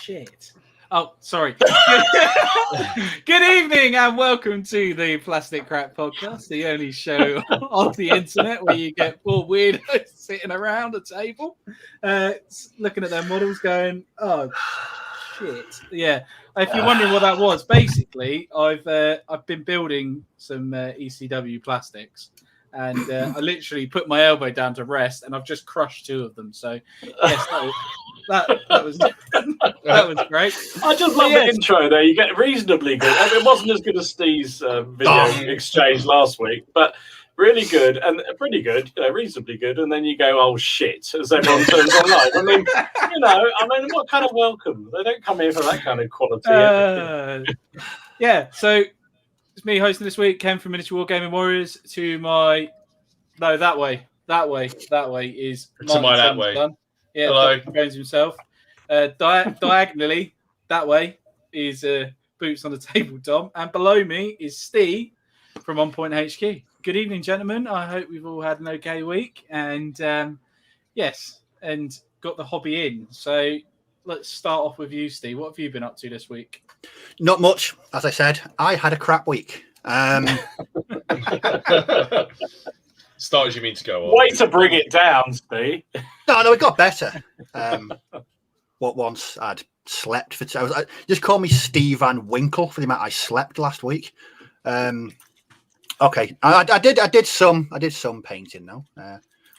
shit. Oh, sorry. Good evening and welcome to the Plastic Crack Podcast, the only show on the internet where you get four weirdos sitting around a table, looking at their models going, oh, shit. Yeah. If you're wondering what that was, basically, I've been building some ECW plastics. And I literally put my elbow down to rest, and I've just crushed two of them. So, yes, that was that was great. I just love the intro there. You get reasonably good. I mean, it wasn't as good as Steve's video exchange last week, but really good and pretty good, reasonably good. And then you go, "Oh shit!" as everyone turns on live. I mean, what kind of welcome? They don't come here for that kind of quality. Yeah. So. It's me hosting this week, Ken from Miniature Wargaming Warriors. To my that way is to my that way. Son. Yeah, hello, Dr. Bones himself. Diagonally that way is Boots on the Table, Dom, and below me is Steve from On Point HQ. Good evening, gentlemen. I hope we've all had an okay week, and yes, and got the hobby in. So let's start off with you, Steve. What have you been up to this week? Not much, as I said. I had a crap week. Start as you mean to go on. Way to bring it down, Steve. No, it got better. What once I'd slept for 2 hours. Just call me Steve Van Winkle for the amount I slept last week. Okay, I did some painting though.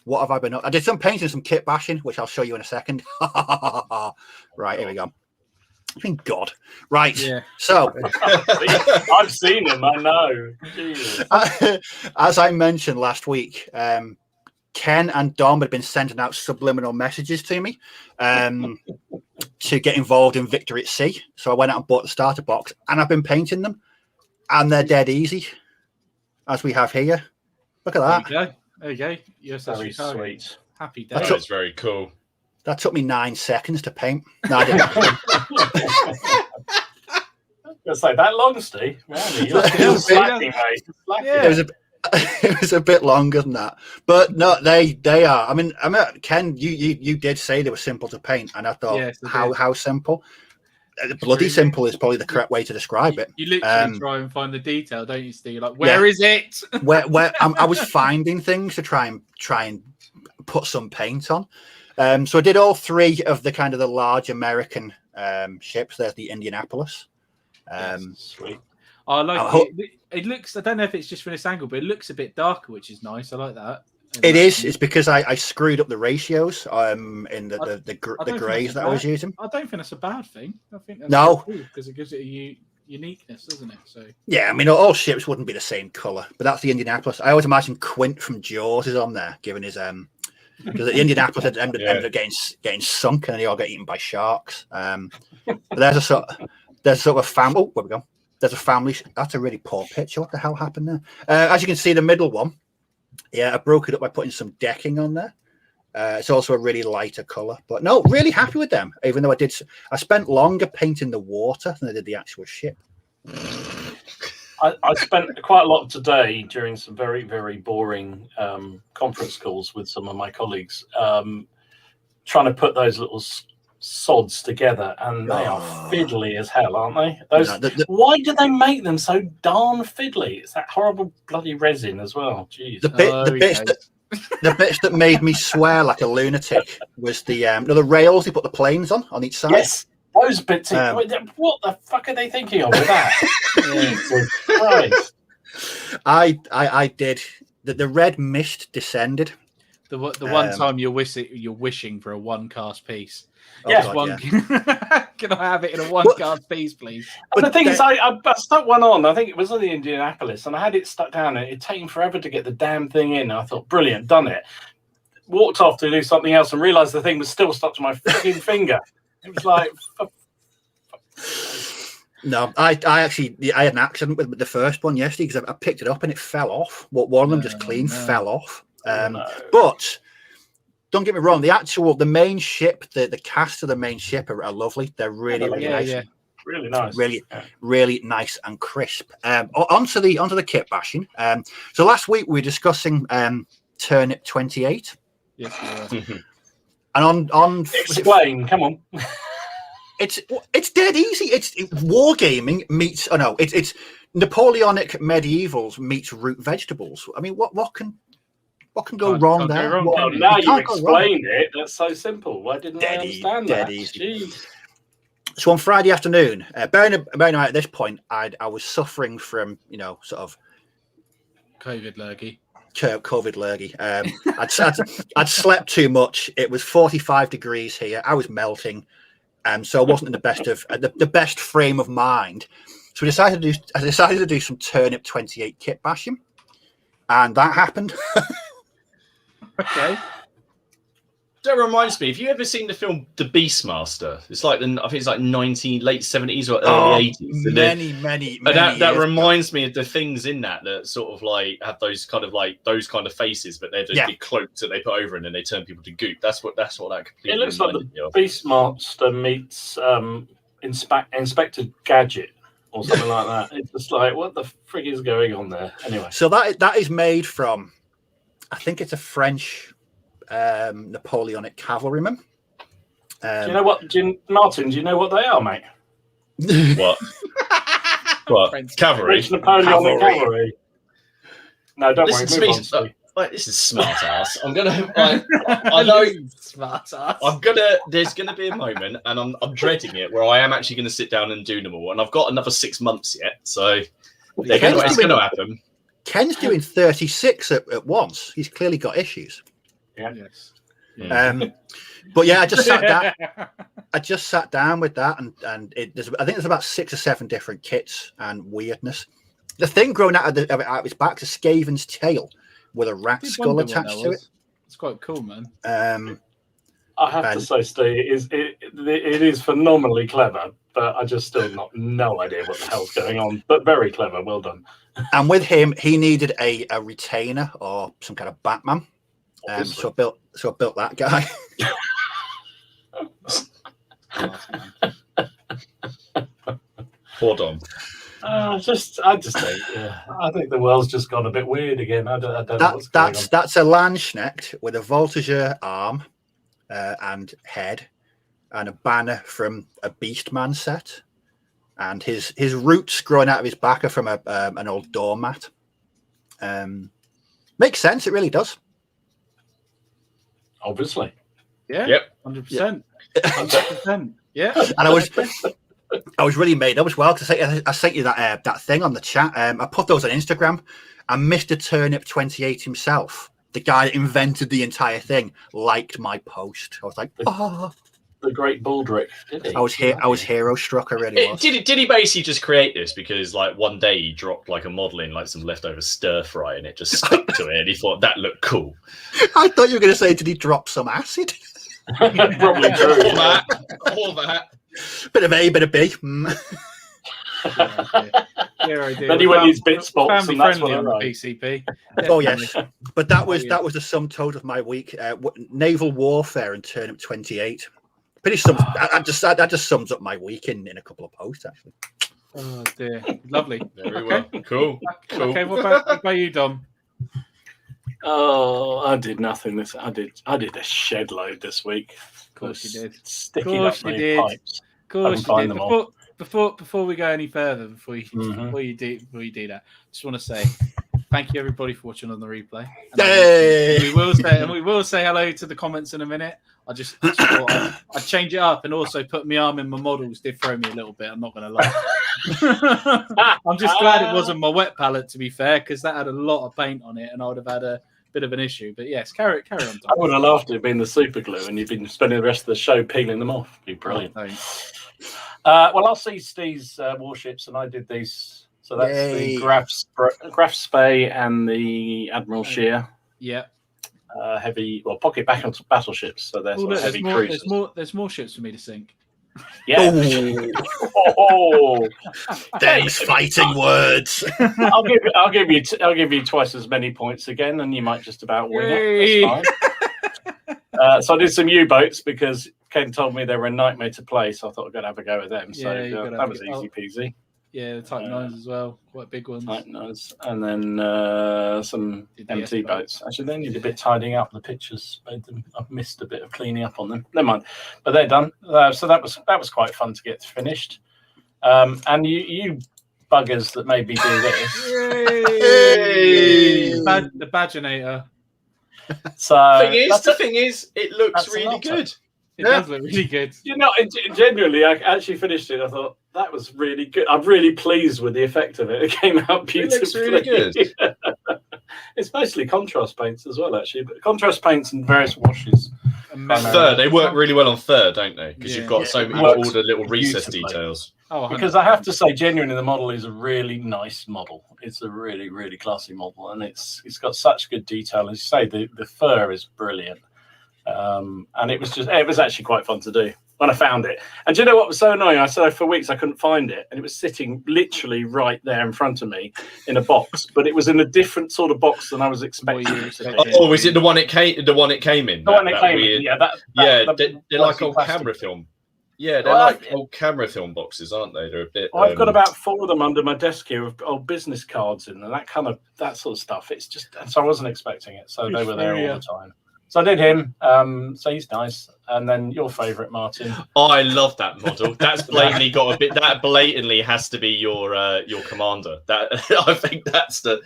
What have I been up? I did some painting, some kit bashing, which I'll show you in a second. Right, here we go. I mean, God. Right. Yeah. So I've seen him. I know. As I mentioned last week, Ken and Dom had been sending out subliminal messages to me to get involved in Victory at Sea. So I went out and bought the starter box, and I've been painting them, and they're dead easy, as we have here. Look at that. There you go. You're very sweet. Happy day. That is very cool. That took me 9 seconds to paint. No, I didn't. It's like that long, Steve. Really? You're slacking, mate. Slacking. It was a bit longer than that, but no, they are. I mean, Ken, you did say they were simple to paint, and I thought, yes, how simple? Bloody simple is probably the correct way to describe it. You literally try and find the detail, don't you, Steve? You're like, where is it? where I was finding things to try and put some paint on. So I did all three of the kind of the large American ships. There's the Indianapolis. Sweet. I like it. It looks. I don't know if it's just from this angle, but it looks a bit darker, which is nice. I like that. It is. It's because I screwed up the ratios in the greys that I was using. I don't think that's a bad thing. I think that's no, because it gives it a uniqueness, doesn't it? So yeah, I mean, all ships wouldn't be the same color, but that's the Indianapolis. I always imagine Quint from Jaws is on there, given his because the Indianapolis ended up getting sunk, and they all get eaten by sharks. But there's a sort of family. Oh, where we go? There's a family. That's a really poor picture. What the hell happened there? As you can see, the middle one. Yeah, I broke it up by putting some decking on there. It's also a really lighter color, but no, really happy with them. Even though I spent longer painting the water than I did the actual ship. I spent quite a lot today during some very, very boring conference calls with some of my colleagues, trying to put those little sods together, and they are fiddly as hell, aren't they? Why do they make them so darn fiddly? It's that horrible bloody resin as well. Jeez. The bits that made me swear like a lunatic was the rails they put the planes on each side. Yes. Those bits. What the fuck are they thinking of with that? Jesus Christ. I did. The red mist descended. The one time you're wishing for a one cast piece. Yeah. Can I have it in a one cast piece, please? But the thing is, I stuck one on. I think it was on the Indianapolis, and I had it stuck down. And it'd taken forever to get the damn thing in. I thought, brilliant, done it. Walked off to do something else and realised the thing was still stuck to my freaking finger. It was like, no, I had an accident with the first one yesterday because I picked it up and it fell off. One of them just clean fell off. But don't get me wrong, the main ship, the cast of the main ship are lovely. They're really nice. Yeah. Really nice. Really nice and crisp. Onto the kit bashing. So last week we were discussing Turnip 28. Yes, we were. And on explain, come on. it's dead easy. It's wargaming meets. Oh no, it's Napoleonic medievals meets root vegetables. I mean, what can go wrong there? Well, now you explained it. That's so simple. Why didn't I understand that? Easy. So on Friday afternoon, bearing in mind at this point, I was suffering from sort of COVID lurgy. I'd slept too much. It was 45 degrees here. I was melting, so I wasn't in the best frame of mind. So I decided to do some Turnip 28 kit bashing, and that happened. Okay. That reminds me. Have you ever seen the film The Beastmaster? It's like I think it's like late 70s or early 80s. Many. That reminds me of the things in that sort of like have those kind of faces, but they're just big cloaks that they put over and then they turn people to goop. That's what that completely. It looks like the Beastmaster meets Inspector Gadget or something like that. It's just like, what the frig is going on there? Anyway, so that is made from, I think it's a French Napoleonic cavalryman. do you know what, Martin? Do you know what they are, mate? What? Cavalry? French Napoleonic cavalry. No, don't worry. Move on. This is smart ass. I'm gonna. I know smart ass. There's gonna be a moment, and I'm dreading it, where I am actually gonna sit down and do them all, and I've got another 6 months yet, so it's gonna happen. Ken's doing 36 at once. He's clearly got issues. Yeah. Yes. But yeah, I just sat down with that, and I think there's about 6 or 7 different kits and weirdness. The thing growing out of its back is a Skaven's tail with a rat skull attached to it. It's quite cool, man. I have to say, Steve, it is phenomenally clever, but I just still no idea what the hell's going on. But very clever, well done. And with him, he needed a retainer or some kind of Batman. So I built that guy. Hold on. I just think, I think the world's just gone a bit weird again. I don't know what's going on. That's a Landsknecht with a Voltigeur arm and head, and a banner from a Beastman set, and his roots growing out of his back are from an old doormat. Makes sense. It really does. Obviously. Yeah. Yep. 100%. 100%. Yeah. And I was really made up as well, because I sent you that thing on the chat. I put those on Instagram, and Mr. Turnip 28 himself, the guy that invented the entire thing, liked my post. I was like, oh. The great Baldric, did he? I was hero struck. I really was. Did he basically just create this because like one day he dropped like a model in like some leftover stir fry and it just stuck to it and he thought that looked cool? I thought you were going to say, did he drop some acid? Probably true. All that. Bit of A, bit of B. Then he went his bit spots, and that's what I wrote. PCP. Oh yes, but that was the sum total of my week. Naval warfare and Turnip 28. Pretty sums. That just sums up my week in a couple of posts actually. Oh dear, lovely. Very well. Cool. Okay, what about you, Dom? Oh, I did nothing. I did a shed load this week. Of course you did. Sticking up my pipes. Of course you did. Before we go any further, before you do that, just want to say thank you everybody for watching on the replay. Hey! We will say hello to the comments in a minute. I just thought I'd change it up, and also put my arm in my models did throw me a little bit. I'm not going to lie. I'm just glad it wasn't my wet palette, to be fair, because that had a lot of paint on it, and I would have had a bit of an issue. But yes, carry on. Tom. I would have laughed at it being the super glue, and you've been spending the rest of the show peeling them off. It'd be brilliant. Well, I'll see Steve's warships, and I did these. So that's the Graf Spey and the Admiral Shear. Yeah. Heavy, pocket battleships. So they're sort of heavy cruisers. There's more ships for me to sink. Yeah. Them's fighting words. I'll give you twice as many points again, and you might just about win it. That's fine. So I did some U-boats because Ken told me they were a nightmare to play, so I thought I'd have a go at them. So that was easy peasy. Yeah, the Type 9s as well. Quite big ones. Type 9s. And then some MT boats. Actually, they need a bit tidying up. The pictures made them. I've missed a bit of cleaning up on them. Never mind. But they're done. So that was quite fun to get finished. And you buggers that made me do this. Yay! The Badginator. So the thing is, it looks really good. It does look really good. You know, genuinely, I actually finished it. I thought that was really good. I'm really pleased with the effect of it. It came out beautifully. It looks really good. It's mostly contrast paints as well, actually. But contrast paints and various washes. Third, they work really well on third, don't they? Because you've got so many all the little recess details. Oh, because I have to say, genuinely, the model is a really nice model. It's a really, really classy model, and it's got such good detail. As you say, the fur is brilliant. And it was actually quite fun to do when I found it. And do you know what was so annoying? I said for weeks I couldn't find it, and it was sitting literally right there in front of me in a box, but it was in a different sort of box than I was expecting. Oh, is it the one it came in? The one it came in. Yeah, they're like old camera film. Yeah, they're like old camera film boxes, aren't they? They're a bit. I've got about 4 of them under my desk here with old business cards in and that sort of stuff. It's just so I wasn't expecting it, so they were there all the time. So I did him. So he's nice. And then your favourite, Martin. Oh, I love that model. That's blatantly got a bit. That blatantly has to be your commander. That I think that's the.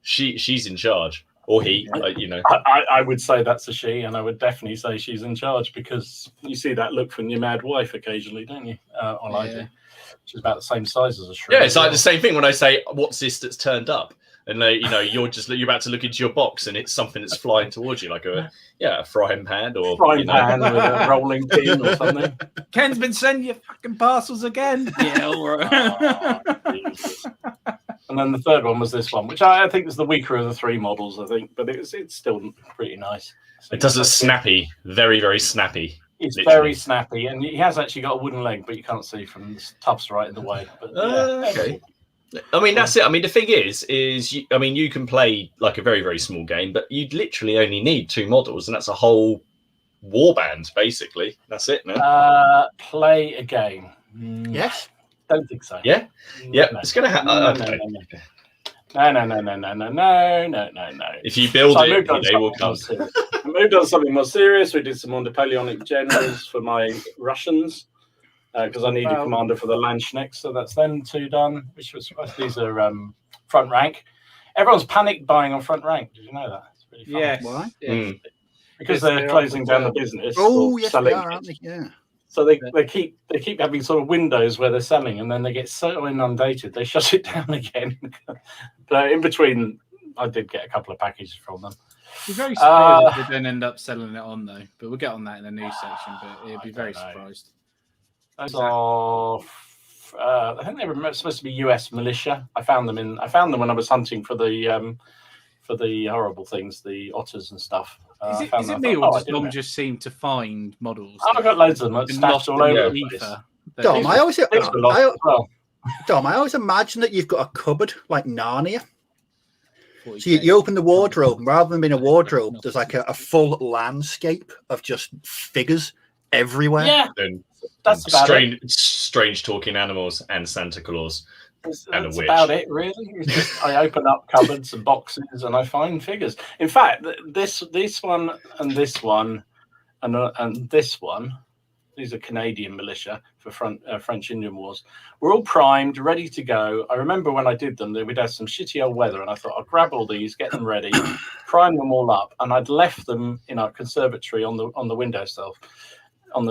She's in charge, or he. You know. I would say that's a she, and I would definitely say she's in charge because you see that look from your mad wife occasionally, don't you? On ID, which is about the same size as a shrew. Yeah, it's like the same thing when I say, "What's this that's turned up?" And you're about to look into your box, and it's something that's flying towards you, like a frying pan or pan with a rolling pin or something. Ken's been sending you fucking parcels again. Yeah, all right. And then the third one was this one, which I think is the weaker of the 3 models, I think, but it's still pretty nice. So it does a snappy, very, very snappy. It's very snappy, and he has actually got a wooden leg, but you can't see from the tufts right in the way. But okay. I mean, that's it. I mean, the thing is you can play like a very, very small game, but you'd literally only need 2 models, and that's a whole warband, basically. That's it, no? Play a game. Yes. Don't think so. Yeah? Yeah. No. It's going to happen. No. If you build it, they will come. I moved on to something more serious. We did some more Napoleonic generals for my Russians. Because I need a commander for the Landsknechts, so that's them 2 done. These are front rank. Everyone's panicked buying on front rank. Did you know that? It's really fun. Yes. Why? Yeah. Because they're closing down the business. Oh, yes, selling they are, aren't they? Yeah. So they keep having sort of windows where they're selling, and then they get so inundated they shut it down again. But in between, I did get a couple of packages from them. Be very surprised if they don't end up selling it on though. But we'll get on that in the news section. But it'd be very surprised. Those are, I think they were supposed to be US militia. I found them when I was hunting for the horrible things, the otters and stuff. Is it me or does Dom just seem to find models? I've got loads of them stashed all over the place. Dom, I always imagine that you've got a cupboard like Narnia. So you open the wardrobe, and rather than being a wardrobe, there's like a full landscape of just figures everywhere. Yeah. That's strange talking animals and Santa Claus and a witch. About it, really. It's just, I open up cupboards and boxes and I find figures. In fact, this one and this one and this one, these are Canadian militia for French Indian Wars. We're all primed, ready to go. I remember when I did them, we'd had some shitty old weather, and I thought I'll grab all these, get them ready, prime them all up, and I'd left them in our conservatory on the windowsill. And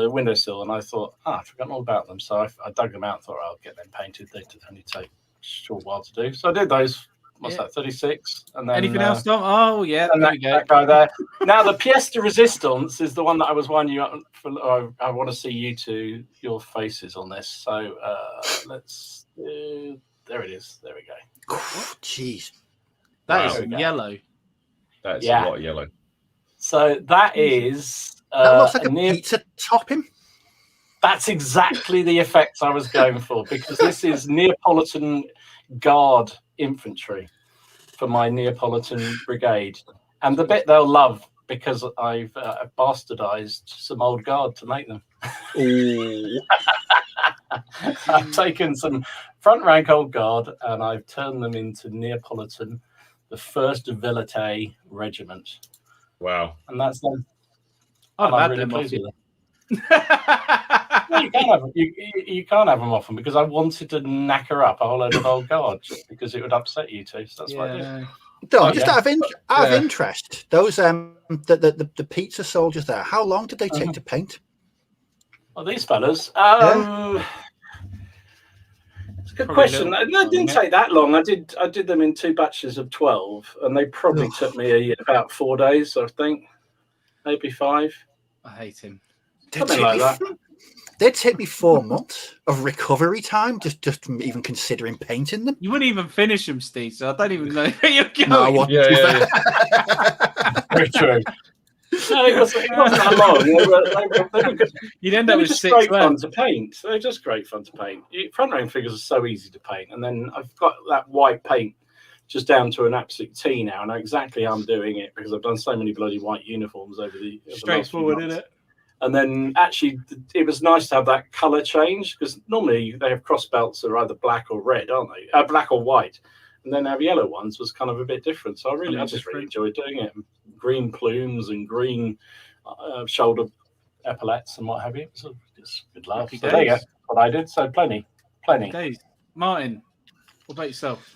I thought, I've forgotten all about them. So I dug them out and thought, I'll get them painted. They only take a short while to do. So I did those. What's that, 36? And then anything else, Tom? Oh, yeah. And that guy there. Now, the pièce de résistance is the one that I was winding you up for. I want to see your faces on this. So let's. There it is. There we go. Jeez. That is yellow. That's a lot of yellow. So that is. That looks like a pizza topping. That's exactly the effect I was going for, because this is Neapolitan Guard infantry for my Neapolitan brigade. And the bit they'll love, because I've bastardized some old guard to make them. I've taken some front rank old guard and I've turned them into Neapolitan, the 1st Velite Regiment. Wow. And that's them. I've I'm had really them off pleased you. with them. No, you can't have them often because I wanted to knacker up a whole load of old guard just because it would upset you two. So that's what I did. Don, Oh, just yeah. out of interest, those the pizza soldiers there, how long did they take to paint? Well, these fellas. It's a good Probably question. a little No, it didn't take that long. I did them in 2 batches of 12, and they probably took me about 4 days, I think, maybe 5. I hate him. Something like that. They'd take me 4 months of recovery time just from even considering painting them. You wouldn't even finish them, Steve, so I don't even know where you're going. No, I wouldn't. Yeah. Very true. No, it wasn't that long. They were good. You'd end They up were with just 6 great fun left. to paint. They're just great fun to paint. Front rank figures are so easy to paint, and then I've got that white paint just down to an absolute T now. I know exactly how I'm doing it because I've done so many bloody white uniforms over the Straightforward, isn't it? And then actually, it was nice to have that colour change because normally they have cross belts that are either black or red, aren't they? Black or white. And then have yellow ones was kind of a bit different. So I just really enjoyed doing it. Green plumes and green shoulder epaulets and what have you. So just good laugh. So there you go. That's what I did. So plenty. Days. Martin, what about yourself?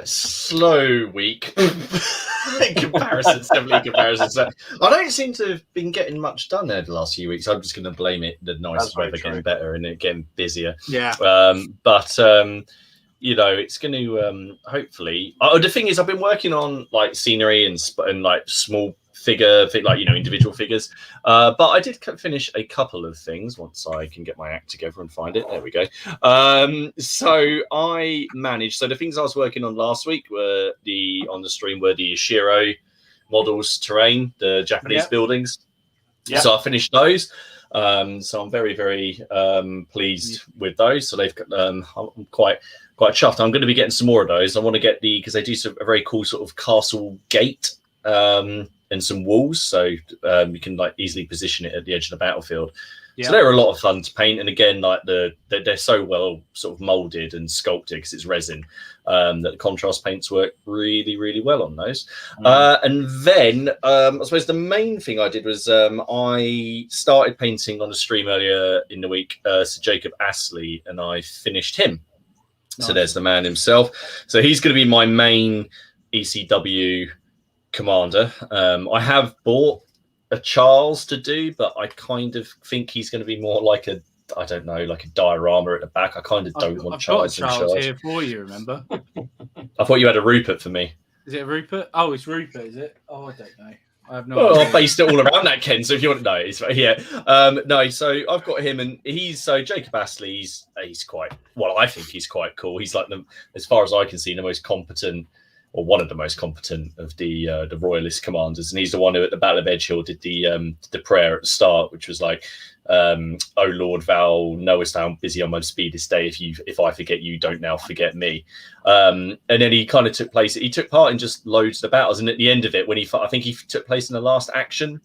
Slow week in comparison. Definitely in comparison. So I don't seem to have been getting much done there the last few weeks. I'm just going to blame it the nice weather getting better and it getting busier. Yeah. But you know, it's going to hopefully. The thing is, I've been working on like scenery and like small figure, like, you know, individual figures. But I did finish a couple of things once I can get my act together and find it. There we go. So I managed. So the things I was working on last week were on the stream were the Ishiro models terrain, the Japanese buildings. Yep. So I finished those. So I'm very, very pleased with those. So they've I'm quite chuffed. I'm going to be getting some more of those. I want to get because they do a very cool sort of castle gate and some walls, so you can like easily position it at the edge of the battlefield. So they're a lot of fun to paint, and again, like they're so well sort of molded and sculpted because it's resin that the contrast paints work really, really well on those. And then I suppose the main thing I did was I started painting on a stream earlier in the week, Sir Jacob Astley, and I finished him. Nice. So there's the man himself. So he's going to be my main ECW commander. I have bought a Charles to do, but I kind of think he's going to be more like a diorama at the back. I kind of don't want Charles. I've got a Charles here for you, remember? I thought you had a Rupert for me. Is it a Rupert? Oh, it's Rupert, is it? Oh, I don't know. I have no idea. idea. I based it all around that, Ken, so if you want to know, it's no, so I've got him, and Jacob Astley, he's quite, well, I think he's quite cool. He's like, as far as I can see, the most competent, or one of the most competent of the royalist commanders, and he's the one who at the Battle of Edge Hill did the prayer at the start, which was like, "Oh Lord, thou knowest how busy on my speediest day. If I forget you, don't now forget me." And then he kind of took part in just loads of the battles, and at the end of it, when I think he took place in the last action,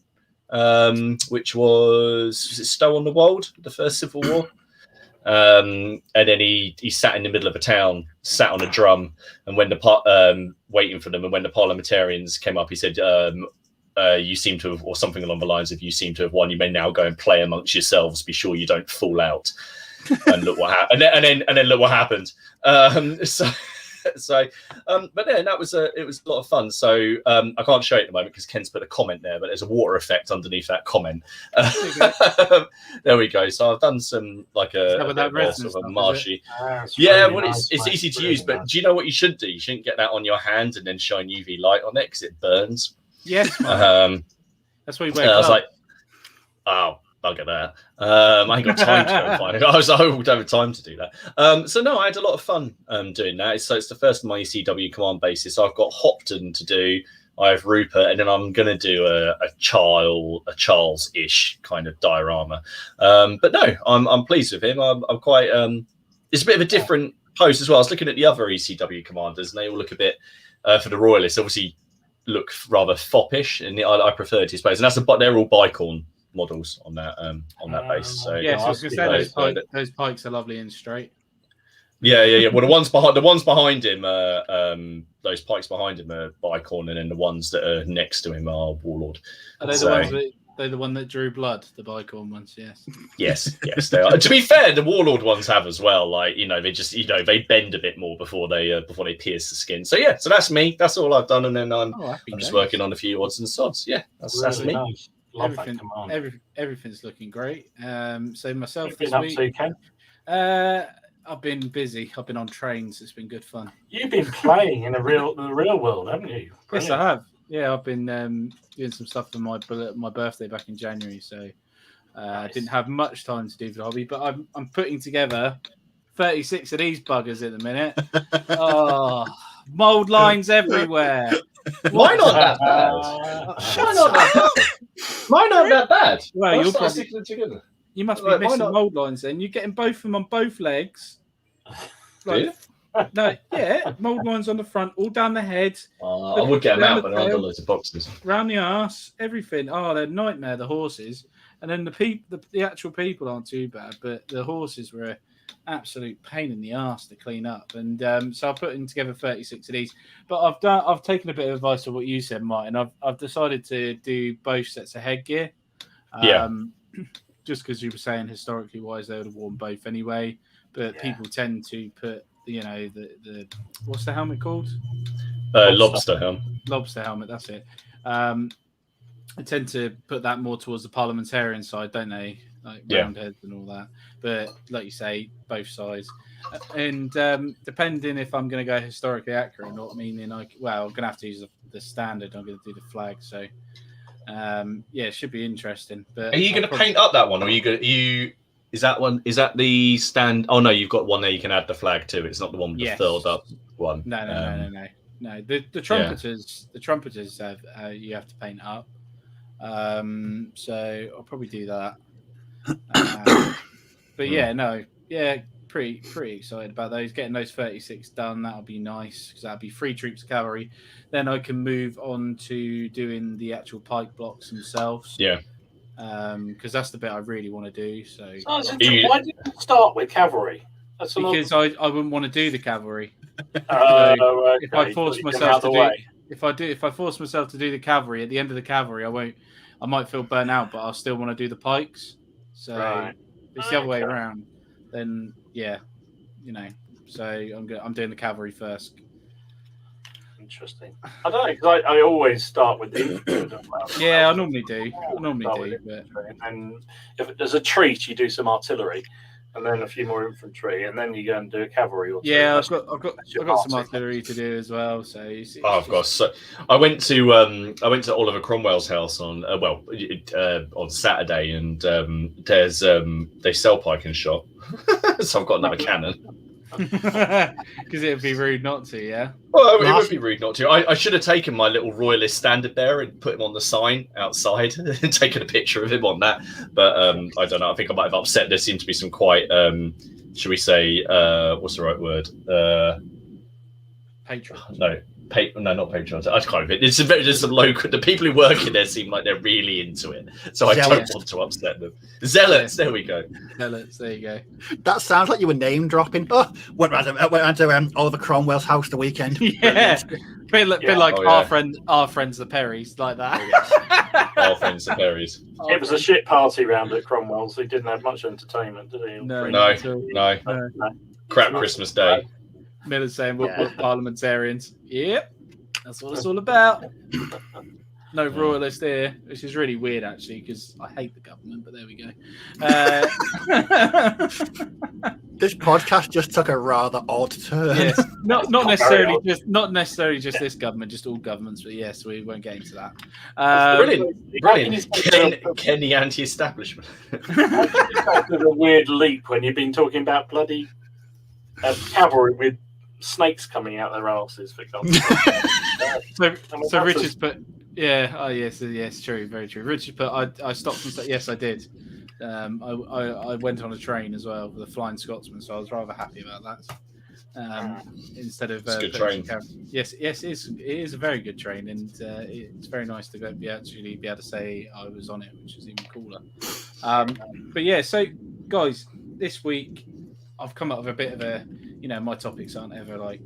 which was it Stow on the Wold, the first Civil War. And then he sat in the middle of a town, sat on a drum, and when waiting for them, and when the parliamentarians came up, he said, "You seem to have," or something along the lines of, "You seem to have won. You may now go and play amongst yourselves. Be sure you don't fall out." And look what happened. And then look what happened. But then it was a lot of fun. So I can't show it at the moment because Ken's put a comment there, but there's a water effect underneath that comment. There we go. So I've done some like a marshy. Well, it's easy to use, but do you know what you should do? You shouldn't get that on your hand and then shine UV light on it because it burns. Yes. That's what you wear. I was like, oh. Bugger that. I ain't got time to go and find it. I don't have time to do that. So no, I had a lot of fun doing that. So it's the first of my ECW command bases. So I've got Hopton to do. I have Rupert, and then I'm going to do a Charles-ish kind of diorama. But no, I'm pleased with him. I'm quite. It's a bit of a different pose as well. I was looking at the other ECW commanders, and they all look a bit for the Royalists. Obviously, look rather foppish, and I preferred his pose. And they're all bicorn models on that base. So Yes, I was going to say those pikes are lovely and straight. Yeah. Well, the ones behind him, those pikes behind him are Bicorn, and then the ones that are next to him are Warlord. Are they the ones that? They're the one that drew blood, the Bicorn ones, yes. Yes, they are. To be fair, the Warlord ones have as well. Like, they just, they bend a bit more before they pierce the skin. So yeah, so that's me. That's all I've done, and then I'm just working on a few odds and sods. Yeah, that's me. Nice. Love that command. Everything's looking great. So myself You've this been week. up to, Ken? I've been busy. I've been on trains. It's been good fun. You've been playing in the real world, haven't you? Brilliant. Yes, I have. Yeah, I've been doing some stuff for my birthday back in January, so I didn't have much time to do for the hobby. But I'm putting together 36 of these buggers at the minute. Oh, mold lines everywhere. Why not that bad? Why not that bad? Well, you'll probably stick them together. You must be missing mold lines then. You're getting both of them on both legs. No, yeah, mold lines on the front, all down the head. I would get them out, but they're under loads of boxes. Round the arse, everything. Oh, they're a nightmare, the horses. And then the actual people aren't too bad, but the horses were an absolute pain in the arse to clean up. And so I'm putting together 36 of these. But I've taken a bit of advice of what you said, Martin. I've decided to do both sets of headgear. Just because you were saying historically wise they would have worn both anyway. But people tend to put the what's the helmet called? Lobster helmet. Lobster helmet, that's it. I tend to put that more towards the parliamentarian side, don't they? Like round heads and all that. But like you say, both sides. And depending if I'm going to go historically accurate or not, meaning I'm going to have to use the standard. I'm going to do the flag. So it should be interesting. But are you going to paint up that one, or are you going to Is that the stand? Oh no, you've got one there. You can add the flag to. It's not the one with the filled up one. No. The trumpeters, have you have to paint up. So I'll probably do that. But pretty excited about those. Getting those 36 done, that'll be nice because that'll be 3 troops of cavalry. Then I can move on to doing the actual pike blocks themselves. Yeah. Because that's the bit I really want to do. So why did you start with cavalry? Because I wouldn't want to do the cavalry. Okay. If I force myself to do the cavalry, at the end of the cavalry, I might feel burnt out, but I'll still want to do the pikes. So if it's the other way around, then So I'm doing the cavalry first. Interesting. I don't know, because I always start with the Yeah, I normally do. But... And if there's a treat, you do some artillery, and then a few more infantry, and then you go and do a cavalry. Or yeah, I've got some artillery to do as well. So of course. So I went to Oliver Cromwell's house on Saturday, and they sell pike and shot, so I've got another cannon. Because it would be rude not to, yeah. Well, it would be rude not to. I should have taken my little royalist standard there and put him on the sign outside and taken a picture of him on that. But I don't know. I think I might have upset. There seemed to be some quite, should we say, what's the right word? Patron. No, not patrons. I can't remember. It's just some local. The people who work in there seem like they're really into it, so I don't want to upset them. Zealots. There we go. Zealots. There you go. That sounds like you were name dropping. Oh, went round to Oliver Cromwell's house the weekend. Yeah, bit like our friends the Perrys, like that. Our friends the Perrys. It was a shit party round at Cromwell's. He didn't have much entertainment, did he? No. Crap Christmas Day. Miller's saying we're parliamentarians. Yep, that's what it's all about. No royalist here, which is really weird actually, because I hate the government. But there we go. This podcast just took a rather odd turn. Yes, not necessarily just this government, just all governments. But yes, we won't get into that. Brilliant. Ken the anti-establishment. That's a weird leap when you've been talking about bloody cavalry with snakes coming out their asses, for example. So Richard's put, yes, true, very true. Richard put, I stopped and said, yes, I did. I went on a train as well with a Flying Scotsman, so I was rather happy about that. instead of It's a good train. Yes, it is a very good train, and it's very nice to be able to say I was on it, which is even cooler. But yeah, so guys, this week I've come up with a bit of a, my topics aren't ever like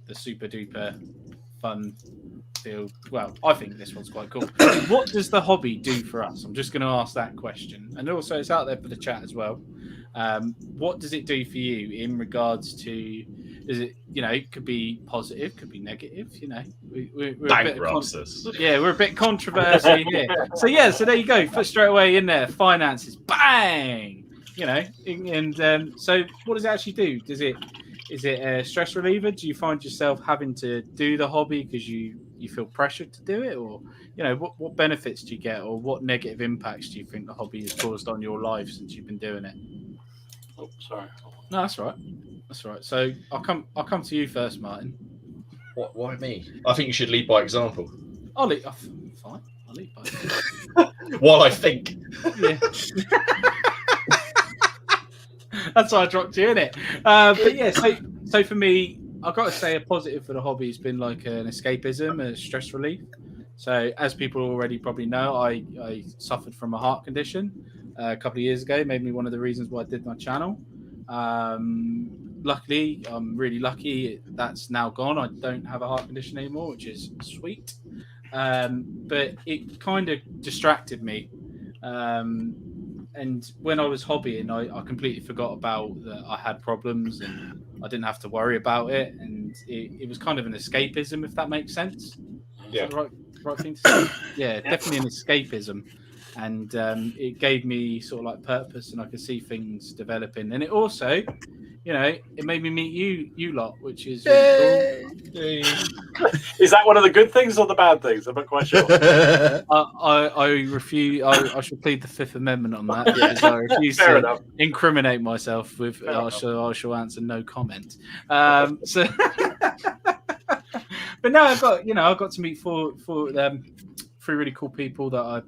the super duper fun field. Well, I think this one's quite cool. What does the hobby do for us? I'm just going to ask that question, and also it's out there for the chat as well. What does it do for you in regards to? Is it, it could be positive, could be negative. We're Bankrupts. we're a bit controversy here. So there you go. Straight away in there, finances, bang. And so what does it actually do? Is it a stress reliever? Do you find yourself having to do the hobby because you feel pressured to do it, or what benefits do you get, or what negative impacts do you think the hobby has caused on your life since you've been doing it? Oh, sorry. No, that's right. That's right. So I'll come to you first, Martin. Why me? I think you should lead by example. I'll lead. Fine. I'll lead by example. While I think. Yeah. That's why I dropped you in it. But yeah, so for me, I've got to say a positive for the hobby has been like an escapism, a stress relief. So as people already probably know, I suffered from a heart condition a couple of years ago. Made me one of the reasons why I did my channel. Luckily, I'm really lucky that's now gone. I don't have a heart condition anymore, which is sweet. But it kind of distracted me. And when I was hobbying, I completely forgot about that I had problems and I didn't have to worry about it. And it was kind of an escapism, if that makes sense. Yeah. Is that the right thing to say? Yeah, definitely an escapism. And it gave me sort of like purpose, and I could see things developing. And it also, it made me meet you lot, which is really cool. Is that one of the good things or the bad things? I'm not quite sure. I refuse. I should plead the Fifth Amendment on that. Because I refuse to incriminate myself with. I shall answer no comment. So, but no, I've got to meet three really cool people that I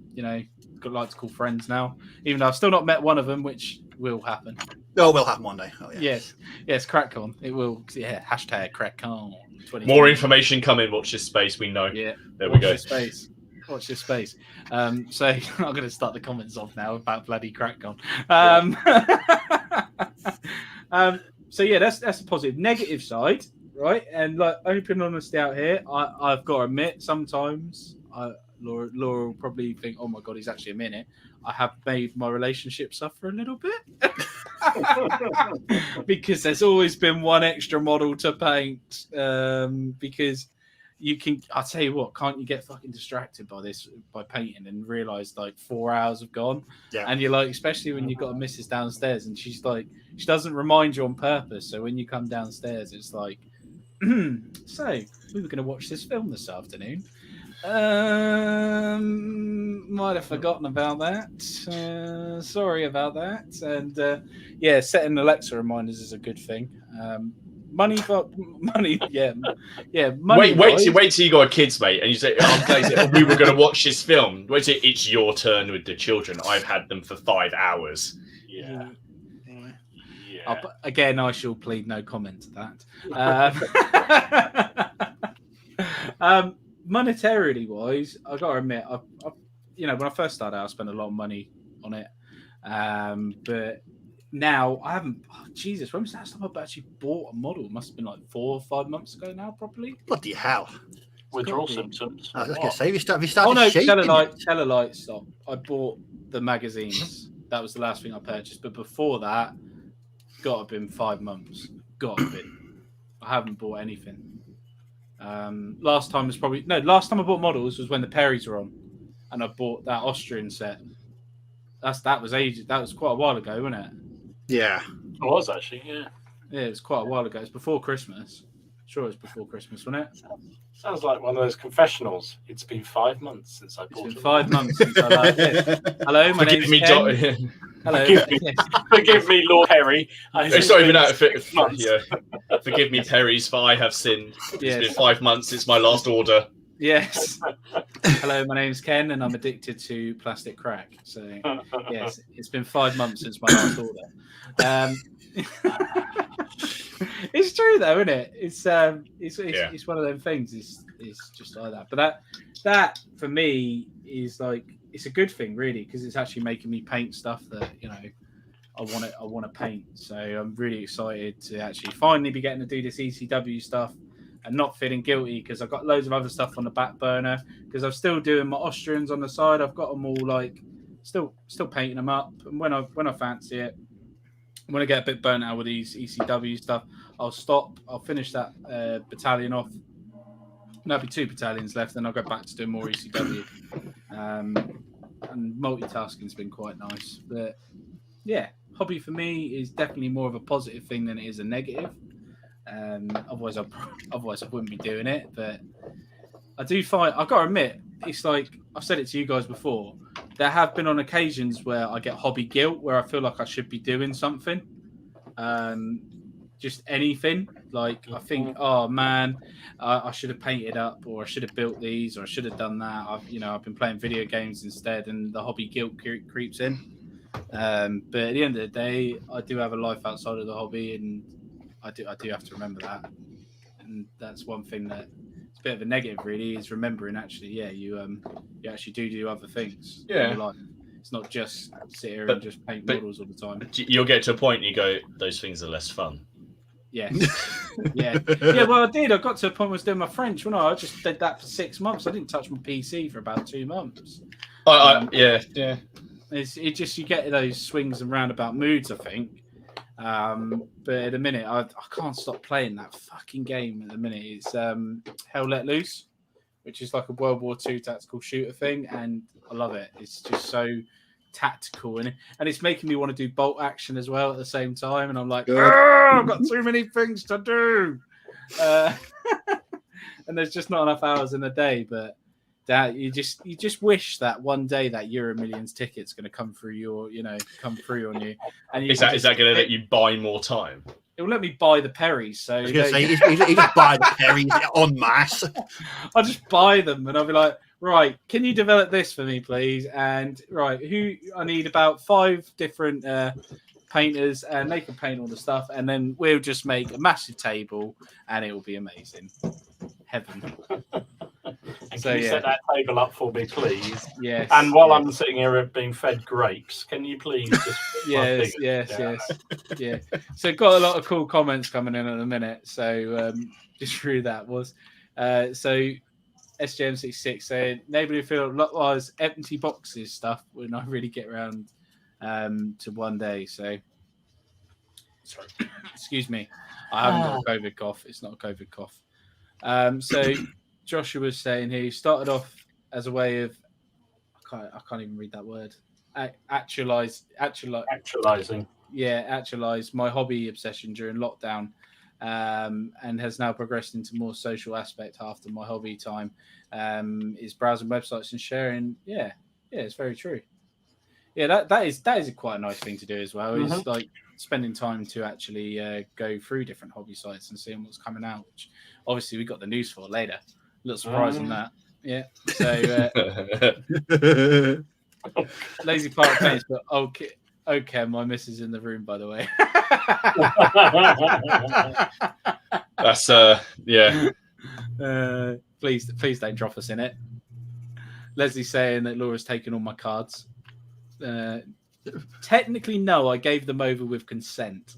like to call friends now. Even though I've still not met one of them, which will happen. Oh, will happen one day. Oh, yeah. Yes, CrackCon. It will. Yeah, hashtag CrackCon. More information coming. Watch this space. We know. Yeah. There we go. Watch this space. So I'm going to start the comments off now about bloody CrackCon. So yeah, that's a positive. Negative side, right? And like open honesty out here, I've got to admit sometimes Laura will probably think, oh my god, he's actually a minute. I have made my relationship suffer a little bit because there's always been one extra model to paint. Because I'll tell you what, can't you get fucking distracted by painting and realize like 4 hours have gone? Yeah. And you're like, especially when you've got a missus downstairs and she's like, she doesn't remind you on purpose. So when you come downstairs, it's like, so we were going to watch this film this afternoon. Might have forgotten about that. Sorry about that. And yeah, setting Alexa reminders is a good thing. Money. Yeah. Money wait till you got kids, mate, and you say, we were going to watch this film. Wait till it's your turn with the children. I've had them for 5 hours. Yeah. Again, I shall plead no comment to that. Monetarily wise, I gotta admit, I when I first started out, I spent a lot of money on it, but now I haven't. Oh, Jesus, when was the last time I actually bought a model? It must have been like 4 or 5 months ago now, probably. Bloody hell! Withdrawal symptoms. I was going to say, have you started shaking? Telelight stopped. I bought the magazines. That was the last thing I purchased. But before that, got to have been 5 months. Got to have been. I haven't bought anything. Last time I bought models was when the Perrys were on, and I bought that Austrian set. That was ages. That was quite a while ago, wasn't it? Yeah, it was actually. Yeah, it was quite a while ago. It's before Christmas. Sure, it's before Christmas, wasn't it? Sounds like one of those confessionals. It's been 5 months since I bought it. 5 months since I liked it. Hello, my name's Ken. Hello. Forgive me, Lord Perry. It's not even out of it. Yeah. Forgive me, Perry's, for I have sinned. It's been 5 months since my last order. Yes. Hello, my name's Ken, and I'm addicted to plastic crack. So, yes, it's been 5 months since my last order. It's true though, isn't it? It's one of them things. It's just like that. But that for me is like it's a good thing, really, because it's actually making me paint stuff that I want to paint. So I'm really excited to actually finally be getting to do this ECW stuff and not feeling guilty because I've got loads of other stuff on the back burner because I'm still doing my Austrians on the side. I've got them all like still painting them up, and when I fancy it, when I get a bit burnt out with these ECW stuff, I'll stop. I'll finish that battalion off. And there'll be 2 battalions left, then I'll go back to doing more ECW. And multitasking's been quite nice, but yeah, hobby for me is definitely more of a positive thing than it is a negative. Otherwise I wouldn't be doing it. But I do find I've got to admit, it's like I've said it to you guys before. There have been on occasions where I get hobby guilt, where I feel like I should be doing something, just anything. Like I think, oh man, I should have painted up, or I should have built these, or I should have done that. I've been playing video games instead, and the hobby guilt creeps in. But at the end of the day, I do have a life outside of the hobby, and I do have to remember that. And that's one thing that it's a bit of a negative, really, is remembering actually, you actually do other things. Yeah. In your life. It's not just sit here and just paint models all the time. You'll get to a point and you go, those things are less fun. Yes. Yeah. Well, I did. I got to a point where I was doing my French. Well, no, I just did that for 6 months. I didn't touch my PC for about 2 months. Yeah. It just you get those swings and roundabout moods, I think. But at the minute, I can't stop playing that fucking game. At the minute, it's Hell Let Loose, which is like a World War II tactical shooter thing, and I love it. It's just so tactical, and it's making me want to do bolt action as well at the same time. And I'm like, I've got too many things to do, and there's just not enough hours in the day. But that you just wish that one day that Euro Millions ticket's going to come through come through on you. And is that going to let you buy more time? It will let me buy the Perrys. So I was going to say, you just buy the Perrys en masse. I'll just buy them, and I'll be like, right, can you develop this for me, please? And right, I need about 5 different painters, and they can paint all the stuff, and then we'll just make a massive table, and it will be amazing. Heaven. And can you set that table up for me, please? Yes. And while I'm sitting here being fed grapes, can you please just... Yes. Yeah. So got a lot of cool comments coming in at the minute. So just through that was... so SJM66 saying, neighbourly feel likewise empty boxes stuff when I really get around to one day. So... Sorry. Excuse me. I haven't got a COVID cough. It's not a COVID cough. So Joshua was saying he started off as a way of I can't even read that word. Actualize. Yeah, actualize my hobby obsession during lockdown, and has now progressed into more social aspect after my hobby time. Is browsing websites and sharing. Yeah, it's very true. Yeah, that is quite a nice thing to do as well. Mm-hmm. It's like spending time to actually go through different hobby sites and seeing what's coming out, which obviously we got the news for later. A little surprise on that. Yeah. So lazy part of paints, but okay, my missus in the room, by the way. That's yeah. Please don't drop us in it. Leslie's saying that Laura's taken all my cards. Technically, no, I gave them over with consent.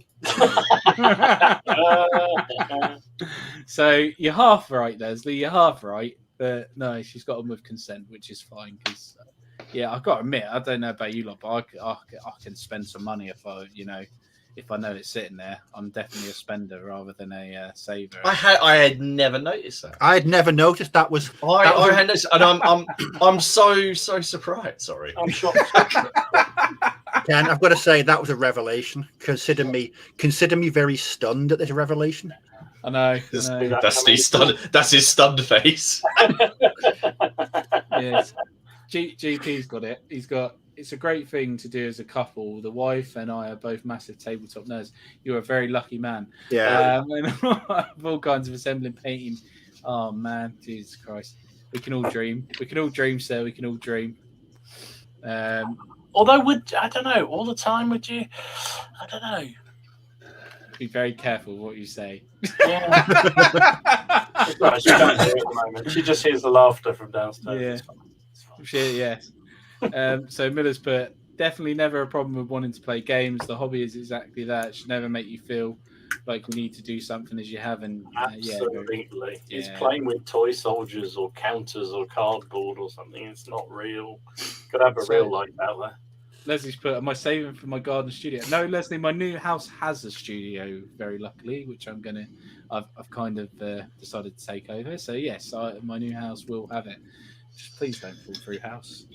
So you're half right, Leslie. You're half right, but no, she's got them with consent, which is fine. Because I've got to admit, I don't know about you lot, but I can spend some money if I know it's sitting there. I'm definitely a spender rather than a saver. I had never noticed that. I had never noticed that was. I had noticed, and I'm so surprised. Sorry, I'm shocked. Ken, I've got to say that was a revelation. Consider me very stunned at this revelation. I know. That's his stunned face. Yes, GP's got it. It's a great thing to do as a couple. The wife and I are both massive tabletop nerds. You're a very lucky man. Yeah. And all kinds of assembling, painting. Oh man, Jesus Christ. We can all dream. We can all dream, sir. We can all dream. Although, I don't know, all the time, would you? I don't know. Be very careful what you say. Yeah. It's right, she can't hear it at the moment. She just hears the laughter from downstairs. Yeah. It's fine. It's fine. Shit, yes. So Miller's put, definitely never a problem with wanting to play games. The hobby is exactly that. It should never make you feel like you need to do something as you haven't. Absolutely. Yeah. He's playing with toy soldiers or counters or cardboard or something. It's not real. Could have a real life out there. Leslie's put, am I saving for my garden studio? No, Leslie, my new house has a studio, very luckily, which I've kind of decided to take over. So yes, my new house will have it. Just please don't fall through house.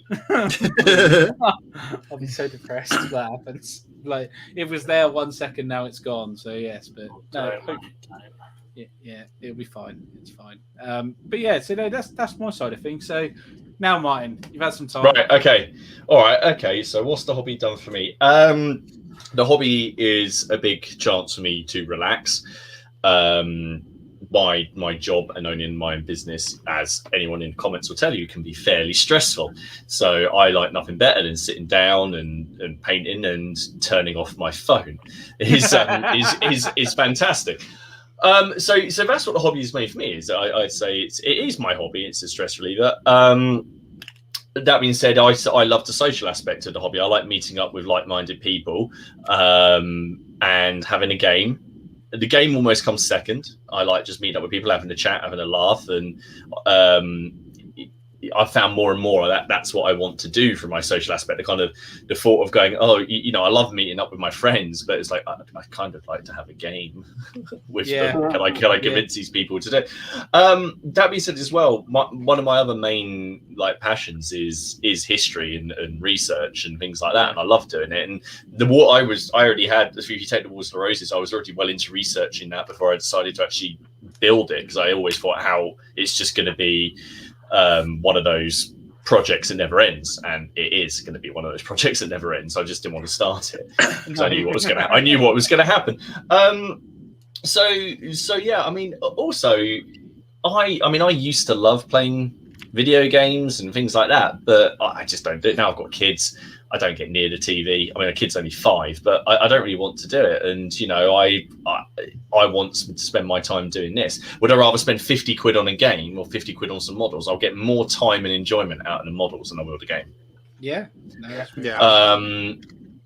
I'll be so depressed if that happens. Like, it was there 1 second, now it's gone. So yes, but no, yeah, it'll be fine. It's fine. But yeah, so no, that's my side of things. So now, Martin, you've had some time. Right. Okay. All right. Okay. So what's the hobby done for me? The hobby is a big chance for me to relax. My job and owning my own business, as anyone in comments will tell you, can be fairly stressful. So I like nothing better than sitting down and painting and turning off my phone. Is fantastic. So that's what the hobby has made for me. Is I'd say it is my hobby. It's a stress reliever. That being said, I love the social aspect of the hobby. I like meeting up with like-minded people and having a game. The game almost comes second. I like just meeting up with people, having a chat, having a laugh, and I found more and more that's what I want to do from my social aspect. The thought of going, I love meeting up with my friends, but it's like I kind of like to have a game with them. Can I convince these people to do? That being said, as well, one of my other main passions is history and research and things like that, and I love doing it. And I already had. If you take the Wars of the Roses, I was already well into researching that before I decided to actually build it, because I always thought how it's just going to be one of those projects that never ends, and it is going to be one of those projects that never ends. I just didn't want to start it because I knew what was going to. I knew what was going to happen. So yeah. I mean, also, I used to love playing video games and things like that, but I just don't do it now. I've got kids. I don't get near the TV. I mean, a kid's only 5, but I don't really want to do it. And, I want to spend my time doing this. Would I rather spend 50 quid on a game or 50 quid on some models? I'll get more time and enjoyment out of the models than I will the game. Yeah.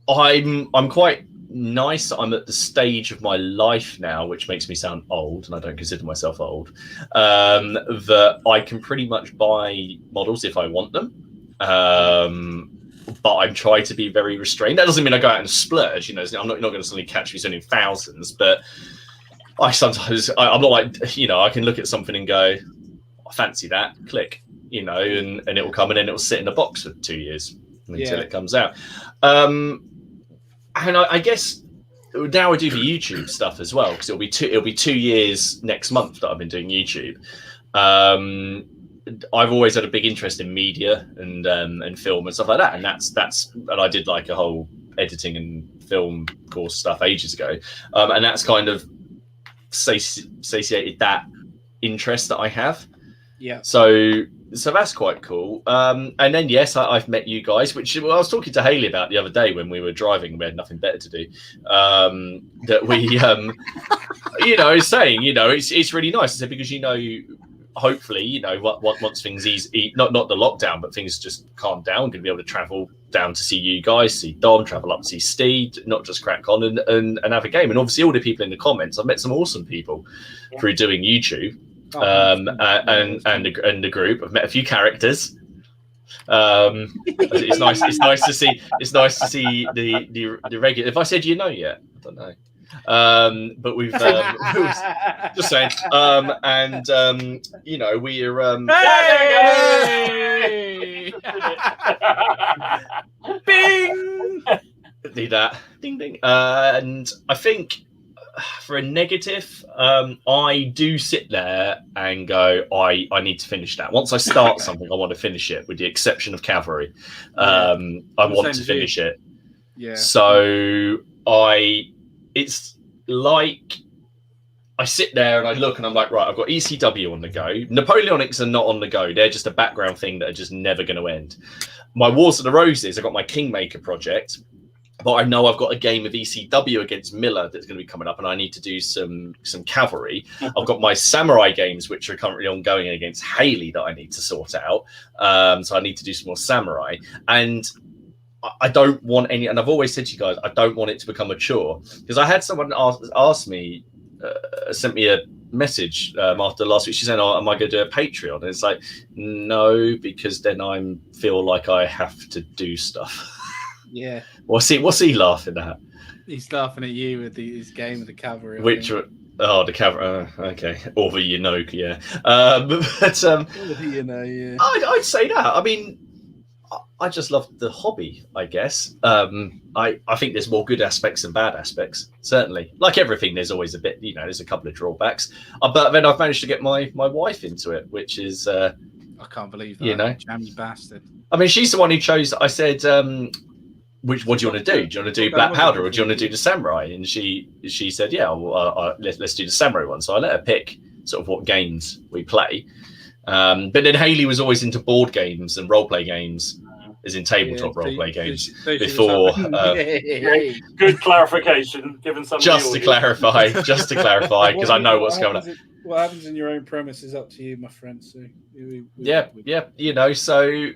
I'm quite nice. I'm at the stage of my life now, which makes me sound old, and I don't consider myself old, that I can pretty much buy models if I want them. But I'm trying to be very restrained. That doesn't mean I go out and splurge. I'm not going to suddenly catch me spending thousands. But I'm not like, I can look at something and go, I fancy that, click, and it will come, and then it will sit in a box for 2 years until it comes out. And I guess now I do the YouTube stuff as well, because it'll be 2 years next month that I've been doing YouTube. I've always had a big interest in media and film and stuff like that, and and I did like a whole editing and film course stuff ages ago, and that's kind of satiated that interest that I have. Yeah. So that's quite cool. And then yes, I've met you guys, which I was talking to Haley about the other day when we were driving. We had nothing better to do. That we, saying, it's really nice. I said, because hopefully, once things ease, not the lockdown, but things just calm down, going to be able to travel down to see you guys, see Dom, travel up to see Steve, not just crack on and have a game. And obviously all the people in the comments, I've met some awesome people through doing YouTube, and the group. I've met a few characters. It's nice to see the regular. If I said yet, I don't know. But we've just saying, we're Hey! Bing! do that, ding ding. And I think for a negative, I do sit there and go, I need to finish that. Once I start something, I want to finish it, with the exception of Cavalry. I want to finish it. Yeah. So it's like I sit there and I look and I'm like, right, I've got ECW on the go. Napoleonics are not on the go. They're just a background thing that are just never going to end. My Wars of the Roses, I've got my Kingmaker project, but I know I've got a game of ECW against Miller that's going to be coming up, and I need to do some cavalry. I've got my Samurai games, which are currently ongoing against Haley, that I need to sort out. So I need to do some more Samurai. And I don't want any, and I've always said to you guys, I don't want it to become a chore. Because I had someone ask me, sent me a message after last week. She said, "Oh, am I going to do a Patreon?" And it's like, no, because then I feel like I have to do stuff. Yeah. What's he laughing at? He's laughing at you with his game of the cavalry. The cavalry. Okay, or the yeah. Yeah. I'd say that. I mean, I just love the hobby, I guess. I think there's more good aspects than bad aspects, certainly. Like everything, there's always a bit, there's a couple of drawbacks. But then I've managed to get my wife into it, which is... I can't believe that. Jammy bastard. I mean, she's the one who chose... I said, what do you want to do? Do you want to do Black Powder or do you want to do the Samurai? And she said, yeah, well, let's do the Samurai one. So I let her pick sort of what games we play. But then Haley was always into board games and role-play games, as in tabletop role-play games before. Good clarification, given some. Just to clarify, because I know what's going on. What happens in your own premise is up to you, my friend. So yeah. So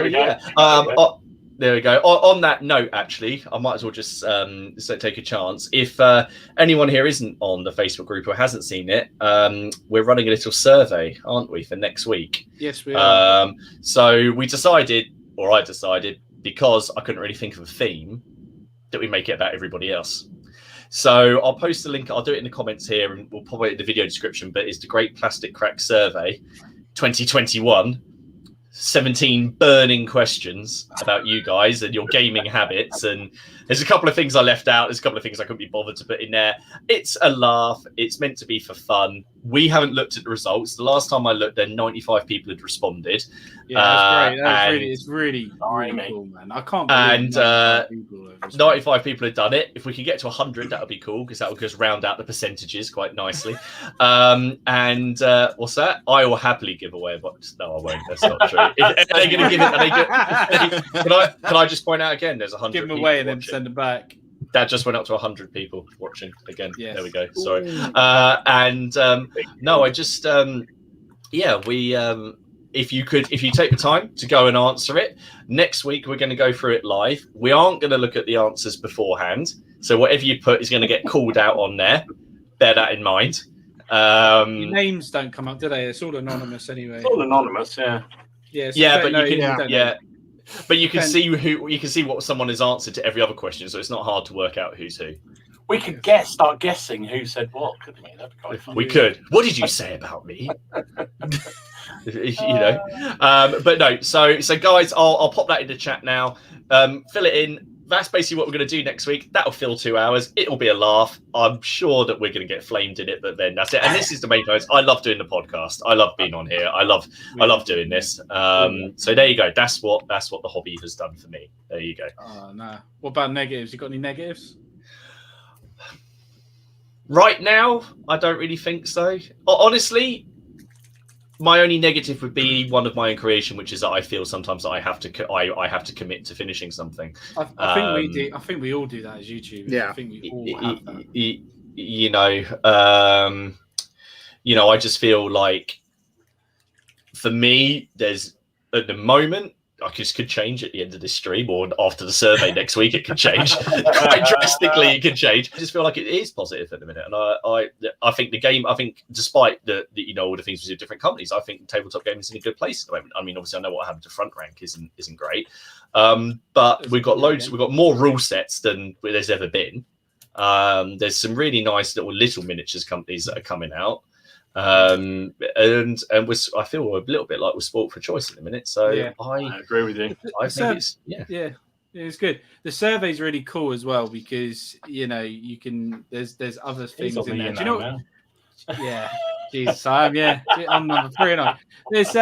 yeah. There we go. On that note, actually, I might as well just take a chance. If anyone here isn't on the Facebook group or hasn't seen it, we're running a little survey, aren't we, for next week? Yes, we are. So I decided, because I couldn't really think of a theme, that we make it about everybody else. So I'll post the link. I'll do it in the comments here, and we'll pop it in the video description. But it's the Great Plastic Crack Survey 2021. 17 burning questions about you guys and your gaming habits, and there's a couple of things I left out, there's a couple of things I couldn't be bothered to put in there. It's a laugh, it's meant to be for fun. We haven't looked at the results. The last time I looked, then 95 people had responded. Yeah, that's great. It's really cool, man. I can't believe 95 people have done it. If we could get to 100, that would be cool, because that would just round out the percentages quite nicely. What's that? I will happily give away, but no, I won't. That's not true. Are they going to give it? Can I just point out again? There's 100. Give them away and then send them back. That just went up to 100 people watching again. Yes. There we go. Sorry. No, I just if you take the time to go and answer it, next week we're going to go through it live. We aren't going to look at the answers beforehand, so whatever you put is going to get called out on there. Bear that in mind. Your names don't come up, do they? It's all anonymous anyway. It's all anonymous, yeah. Yeah, but you can see what someone has answered to every other question, so it's not hard to work out who's who. We could start guessing who said what, couldn't we? That'd be quite fun. We could. What did you say about me? But no. So guys, I'll pop that in the chat now. Fill it in. That's basically what we're going to do next week. That'll fill 2 hours. It'll be a laugh. I'm sure that we're going to get flamed in it, but then that's it. And this is the main point. I love doing the podcast. I love being on here. I love doing this. So there you go. That's what the hobby has done for me. There you go. Oh no. What about negatives? You got any negatives? Right now, I don't really think so. Honestly, my only negative would be one of my own creation, which is that I feel sometimes that I have to commit to finishing something. I think we do. I think we all do that as YouTubers. Yeah. I think we all have that. I just feel like, for me, there's at the moment, I just could change at the end of this stream or after the survey next week. It could change quite drastically. It could change. I just feel like it is positive at the minute, and I think the game. I think despite the all the things we do with different companies, I think tabletop gaming is in a good place at the moment. I mean, obviously, I know what happened to Front Rank isn't great, but we've got loads. We've got more rule sets than there's ever been. There's some really nice little miniatures companies that are coming out. And I feel a little bit like we're sport for choice at the minute. So yeah. I agree with you. I think it's good. The survey's really cool as well, because you can there's other things in there. Do you know? Yeah, Jesus, I'm number 3 now. There's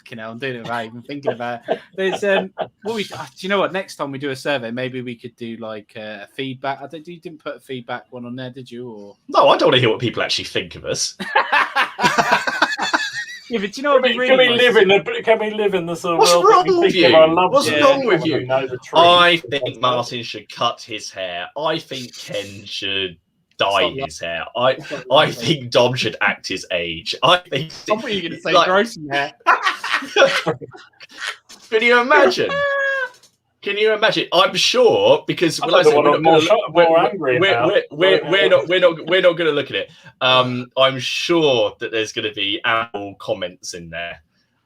fucking hell, I'm doing it without even thinking about it. There's do you know what? Next time we do a survey, maybe we could do like a feedback. You didn't put a feedback one on there, did you? Or No, I don't want to hear what people actually think of us. Yeah, but do you know what? Can we live in the sort of What's world wrong that we with think you? of our loved What's ones? wrong with We you? know the truth. I think Martin should cut his hair. I think Ken should dye his hair. I think Dom should act his age. I think. I thought you were going to say grossing hair. Can you imagine? Can you imagine? I'm sure because we're not going to look at it. I'm sure that there's going to be ample comments in there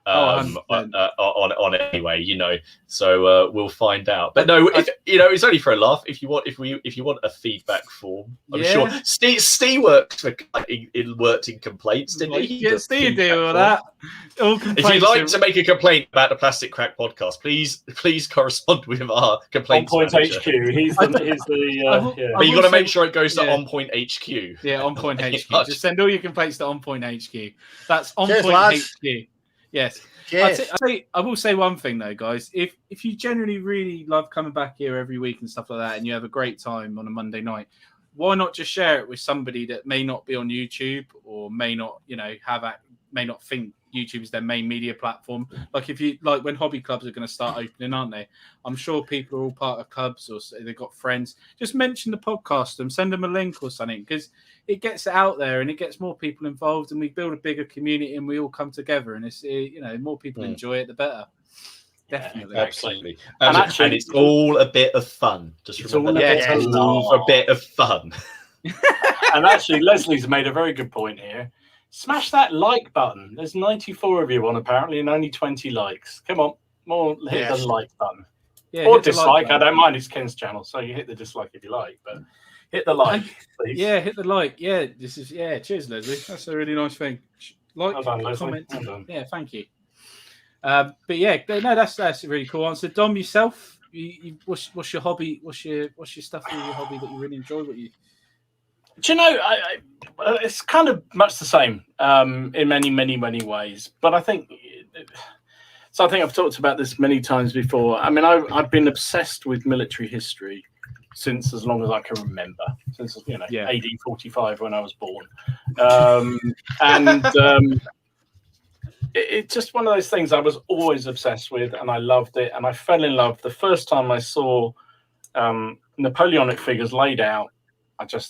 on it anyway. So we'll find out. But no, it's only for a laugh. If you want a feedback form, I'm sure Steve worked in complaints, didn't he? Yeah, Steve deal with that. If you'd like to make a complaint about the Plastic Crack podcast, please correspond with our complaints On Point manager. HQ. He's the But you got to make sure it goes to On Point HQ. Yeah, On Point HQ. Just send all your complaints to On Point HQ. That's On Cheers, Point lads. HQ. Yes. Cheers. I will say one thing though, guys. If you generally really love coming back here every week and stuff like that, and you have a great time on a Monday night, why not just share it with somebody that may not be on YouTube or may not, may not think YouTube is their main media platform. Like when hobby clubs are going to start opening, aren't they? I'm sure people are all part of clubs or they've got friends. Just mention the podcast to them, send them a link or something, because it gets it out there and it gets more people involved and we build a bigger community and we all come together and it's more people enjoy it, the better. Definitely, absolutely. And it's all a bit of fun. Just remember, it's all a bit of fun. And actually, Leslie's made a very good point here. Smash that like button. There's 94 of you on apparently and only 20 likes. Come on, hit the like button. Yeah, or dislike. I don't mind. It's Ken's channel, so you hit the dislike if you like, but hit the like, please. Yeah, hit the like. Yeah, cheers, Leslie. That's a really nice thing. Like, well done, comment. Well done. Yeah, thank you. But yeah, no, that's a really cool answer. Dom, yourself, what's your hobby? What's your stuff for your hobby that you really enjoy? Do you know, it's kind of much the same in many, many, many ways. But I think I've talked about this many times before. I mean, I've been obsessed with military history since as long as I can remember, since AD 45 when I was born, it's just one of those things I was always obsessed with, and I loved it, and I fell in love the first time I saw Napoleonic figures laid out.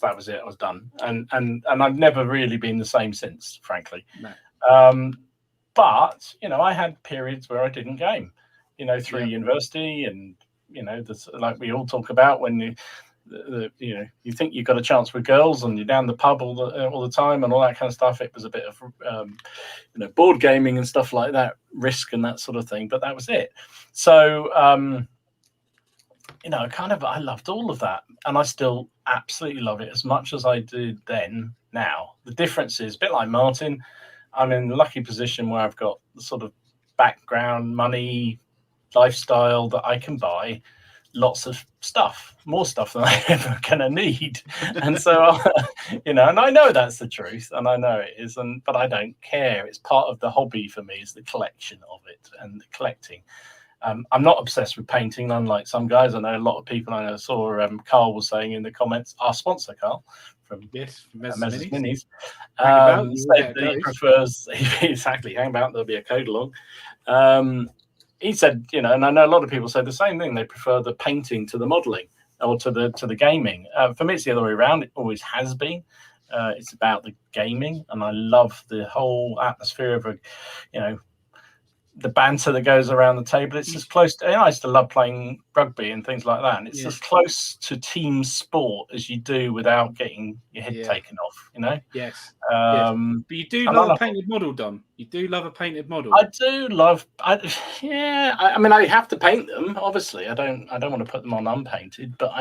That was it. I was done, and I've never really been the same since, frankly. No. But I had periods where I didn't game, through university, and like we all talk about when you think you've got a chance with girls and you're down the pub all the time and all that kind of stuff. It was a bit of board gaming and stuff like that, Risk and that sort of thing. But that was it. So I loved all of that, and I still absolutely love it as much as I did then. Now the difference is a bit like Martin. I'm in the lucky position where I've got the sort of background, money, lifestyle that I can buy lots of stuff, more stuff than I ever gonna need, and so and I know that's the truth, and I know it is, but I don't care. It's part of the hobby for me, is the collection of it and the collecting. I'm not obsessed with painting, unlike some guys. I know a lot of people. I saw Carl was saying in the comments, our sponsor Carl from Mez's Minis, said that he prefers exactly hang about. There'll be a code along. He said, and I know a lot of people say the same thing. They prefer the painting to the modelling or to the gaming. For me, it's the other way around. It always has been. It's about the gaming, and I love the whole atmosphere of the banter that goes around the table. It's as close to, I used to love playing rugby and things like that, and it's as close to team sport as you do without getting your head taken off, Yes. But you do love a painted model, Dom. You do love a painted model. I do love I have to paint them, obviously. I don't want to put them on unpainted, but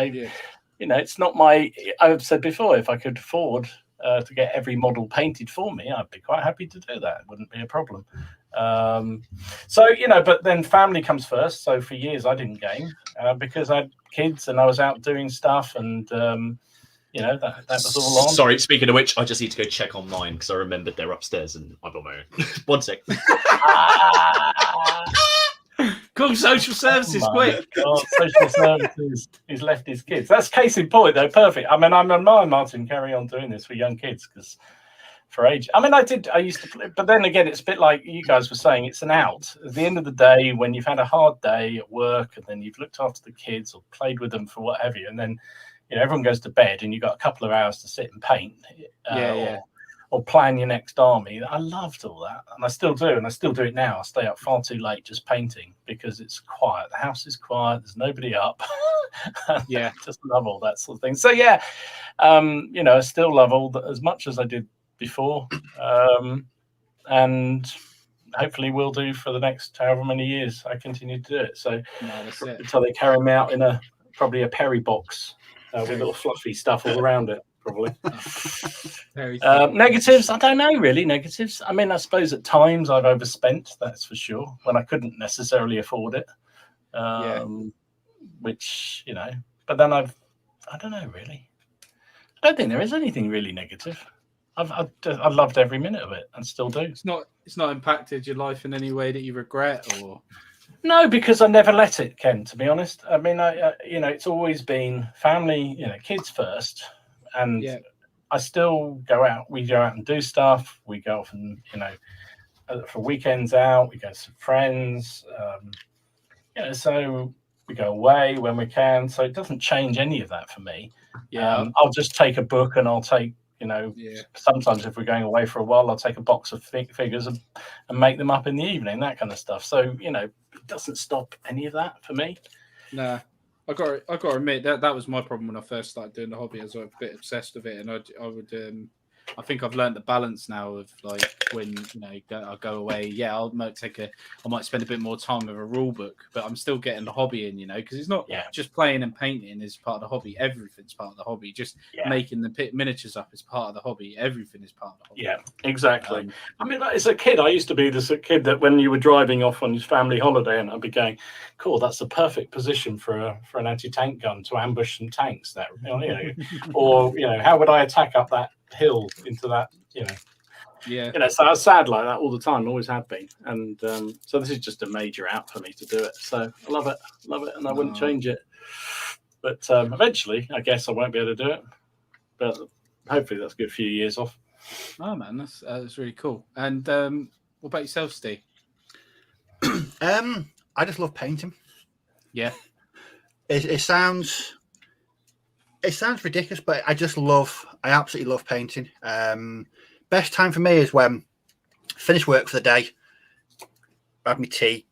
it's not I've said before, if I could afford to get every model painted for me, I'd be quite happy to do that. It wouldn't be a problem. But then family comes first. So for years I didn't game because I had kids and I was out doing stuff, and that was all on. Sorry, speaking of which, I just need to go check on mine because I remembered they're upstairs and I've got my own. 1 sec. Call social services quick. God, social services. He's left his kids. That's case in point, though. Perfect. I mean, I'm admiring Martin carry on doing this for young kids because for age. I mean, I used to play, but then again, it's a bit like you guys were saying. It's an out. At the end of the day, when you've had a hard day at work and then you've looked after the kids or played with them for what have you, and then everyone goes to bed and you've got a couple of hours to sit and paint. Or plan your next army. I loved all that, and I still do, and I still do it now. I stay up far too late just painting because it's quiet. The house is quiet. There's nobody up. Yeah, just love all that sort of thing. So yeah, I still love all that as much as I did before, and hopefully will do for the next however many years I continue to do it. So until they carry me out in probably a Perry box with little fluffy stuff all around it. Probably. Negatives, I don't know really. Negatives, I mean, I suppose at times I've overspent, that's for sure, when I couldn't necessarily afford it. Which, but then I don't know really. I don't think there is anything really negative. I've loved every minute of it and still do. It's not impacted your life in any way that you regret, or no, because I never let it, Ken, to be honest. I mean, it's always been family, kids first. And I still go out. We go out and do stuff. We go off and, for weekends out. We go to some friends. So we go away when we can. So it doesn't change any of that for me. I'll just take a book and I'll take, sometimes if we're going away for a while, I'll take a box of figures and make them up in the evening, that kind of stuff. So, it doesn't stop any of that for me. No. I got to admit that was my problem when I first started doing the hobby. I was a bit obsessed with it, and I think I've learned the balance now of like when I go away. Yeah, I might spend a bit more time with a rule book, but I'm still getting the hobby in, because it's not just playing and painting is part of the hobby. Everything's part of the hobby. Just making the miniatures up is part of the hobby. Everything is part of the hobby. Yeah, exactly. I mean, as a kid, I used to be this kid that when you were driving off on your family holiday, and I'd be going, "Cool, that's the perfect position for an anti-tank gun to ambush some tanks." That or how would I attack up that hill into that? So I was sad like that all the time, always have been, and so this is just a major out for me to do it. So I love it, and I wouldn't change it. But eventually, I guess I won't be able to do it. But hopefully, that's a good few years off. Oh man, that's really cool. And what about yourself, Steve? I just love painting. Yeah. It sounds ridiculous, but I absolutely love painting. Best time for me is when I finish work for the day, have my tea,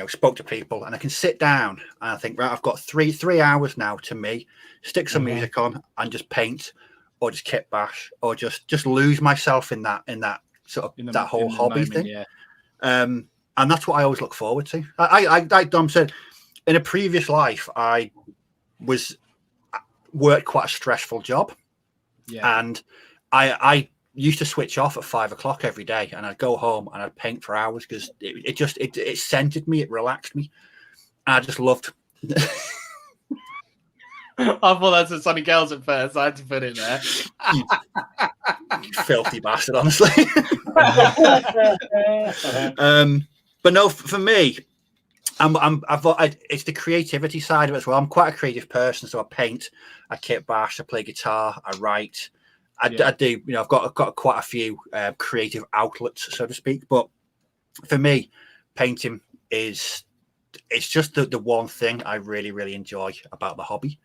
spoke to people, and I can sit down and I think, right, I've got three hours now to me, stick some music on and just paint, or just kit bash, or just lose myself in that sort of that whole hobby thing. Yeah. And that's what I always look forward to. Like Dom said, in a previous life, I worked quite a stressful job, and I used to switch off at 5 o'clock every day, and I'd go home and I'd paint for hours because it centered me, it relaxed me, and I just loved. I thought that's a Sunny Girls at first. I had to put it there. You filthy bastard, honestly. But no, for me, it's the creativity side of it as well. I'm quite a creative person, so I paint, I kit bash, I play guitar, I write. I do, I've got quite a few creative outlets, so to speak. But for me, painting it's just the one thing I really, really enjoy about the hobby.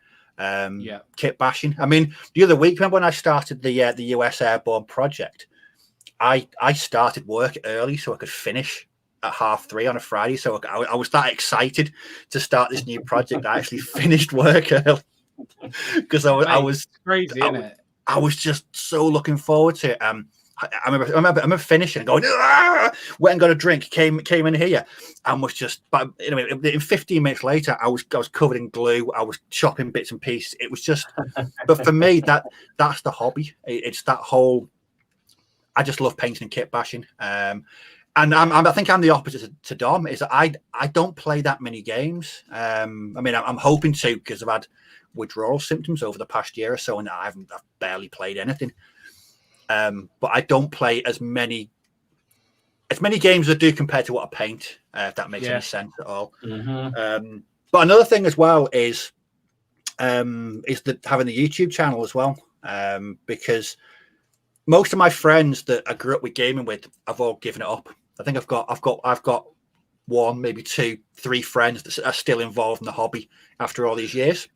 Kit bashing. I mean, the other week, remember when I started the US Airborne project? I started work early so I could finish at 3:30 on a Friday. So I was that excited to start this new project. I actually finished work early because I was crazy, isn't it? I was just so looking forward to it. I remember finishing and going, went and got a drink, came in here, and was just. But anyway, in 15 minutes later, I was covered in glue. I was chopping bits and pieces. It was just. But for me, that's the hobby. It's that whole. I just love painting and kit bashing. And I think I'm the opposite to Dom. Is that I don't play that many games. I mean, I'm hoping to because I've had withdrawal symptoms over the past year or so, and I've barely played anything. But I don't play as many as many games as I do compared to what I paint, if that makes Yeah. any sense at all. Mhm. But another thing as well is having the YouTube channel as well, because most of my friends that I grew up with gaming with, I've all given it up. I think I've got one, maybe two, three friends that are still involved in the hobby after all these years.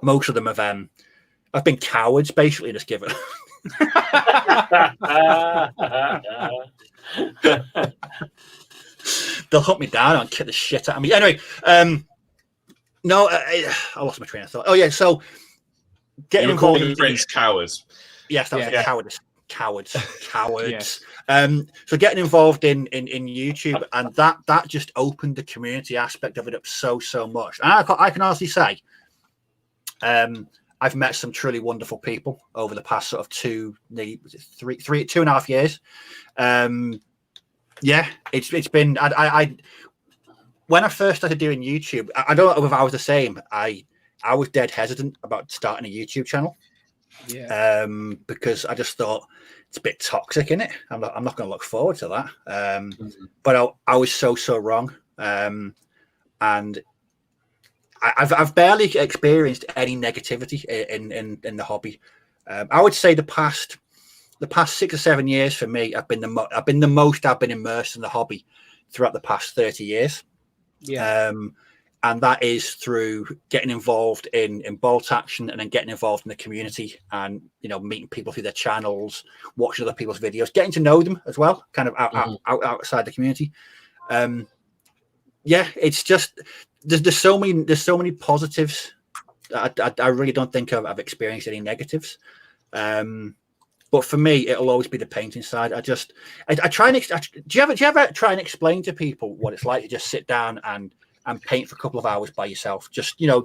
Most of them have been cowards, basically, just give it. They'll hunt me down and kick the shit out of me. Anyway, no, I lost my train of thought. Oh yeah, so getting You were calling involved your in friends cowards. yes, that was Yeah. it. Cowards. So getting involved in YouTube, and that just opened the community aspect of it up so much. And I can honestly say, I've met some truly wonderful people over the past sort of 2.5 years. Yeah, it's been. I when I first started doing YouTube, I don't know if I was the same. I was dead hesitant about starting a YouTube channel. Yeah. Because I just thought it's a bit toxic, innit? I'm not going to look forward to that. But I was so wrong. And I've barely experienced any negativity in the hobby. I would say the past 6 or 7 years for me, I've been the most I've been immersed in the hobby throughout the past 30 years. Yeah. And that is through getting involved in bolt action, and then getting involved in the community, and meeting people through their channels, watching other people's videos, getting to know them as well, kind of outside the community. Yeah, it's just there's so many positives. I really don't think I've experienced any negatives. But for me, it'll always be the painting side. I try and do you ever try and explain to people what it's like to just sit down and paint for a couple of hours by yourself? Just you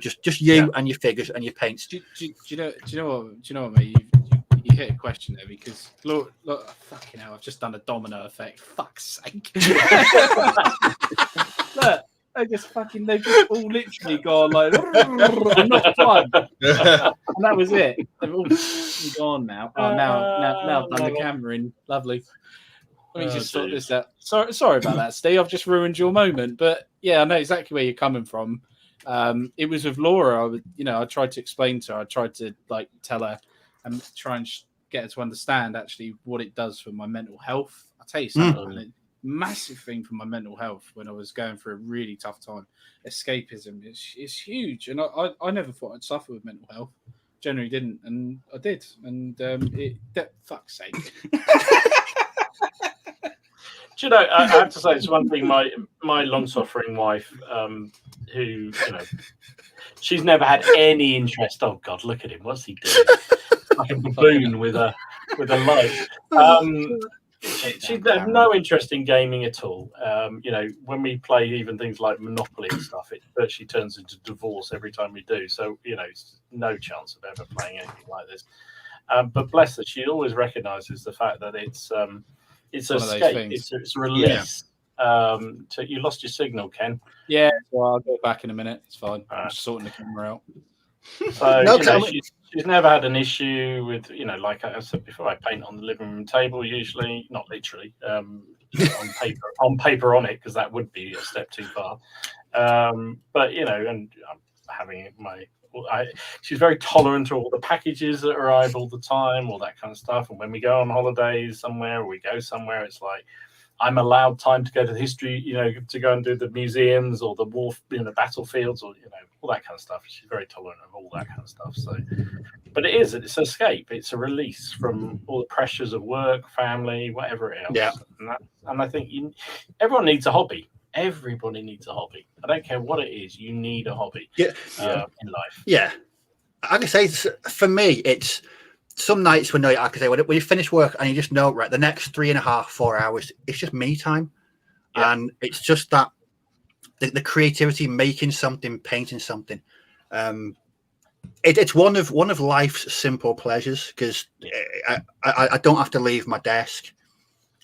and your figures and your paints. Do you know what, mate? You hit a question there, because look, fucking hell, I've just done a domino effect. Fuck's sake! Look, they've just all literally gone like, I'm not fun. And that was it. They've all gone now. Oh, now I've done the camera in. Lovely. Let me just sort this out. Sorry about that, Steve. I've just ruined your moment. But yeah, I know exactly where you're coming from. It was with Laura. I tried to explain to her. I tried to tell her and try and get her to understand actually what it does for my mental health. I'll tell you something. Massive thing for my mental health when I was going through a really tough time. Escapism is huge, and I never thought I'd suffer with mental health. Generally didn't, and I did. And fuck's sake. Do you know, I have to say, it's one thing. My long-suffering wife, who she's never had any interest. Oh God, look at him! What's he doing? Like a baboon with a light. She'd have no interest in gaming at all. When we play even things like Monopoly and stuff, it virtually turns into divorce every time we do. So, no chance of ever playing anything like this. But bless her, she always recognises the fact that it's escape, it's a release. Yeah. You lost your signal, Ken. Yeah, well, I'll go back in a minute. It's fine. I'm just sorting the camera out. So she's never had an issue with, like I said before, I paint on the living room table usually, not literally, on paper on it, because that would be a step too far. But and I'm having she's very tolerant to all the packages that arrive all the time, all that kind of stuff. And when we go on holidays somewhere, or we go somewhere, it's like I'm allowed time to go to the history, to go and do the museums or the war, battlefields, or all that kind of stuff. She's very tolerant of all that kind of stuff. So, but it's escape. It's a release from all the pressures of work, family, whatever else. Yeah. And I think everyone needs a hobby. Everybody needs a hobby. I don't care what it is. You need a hobby. Yeah. In life. Yeah. I can say for me, it's some nights when you finish work and you just know, right, the next 3.5-4 hours, it's just me time. Yeah. And it's just that the creativity, making something, painting something. It's one of life's simple pleasures, because I don't have to leave my desk.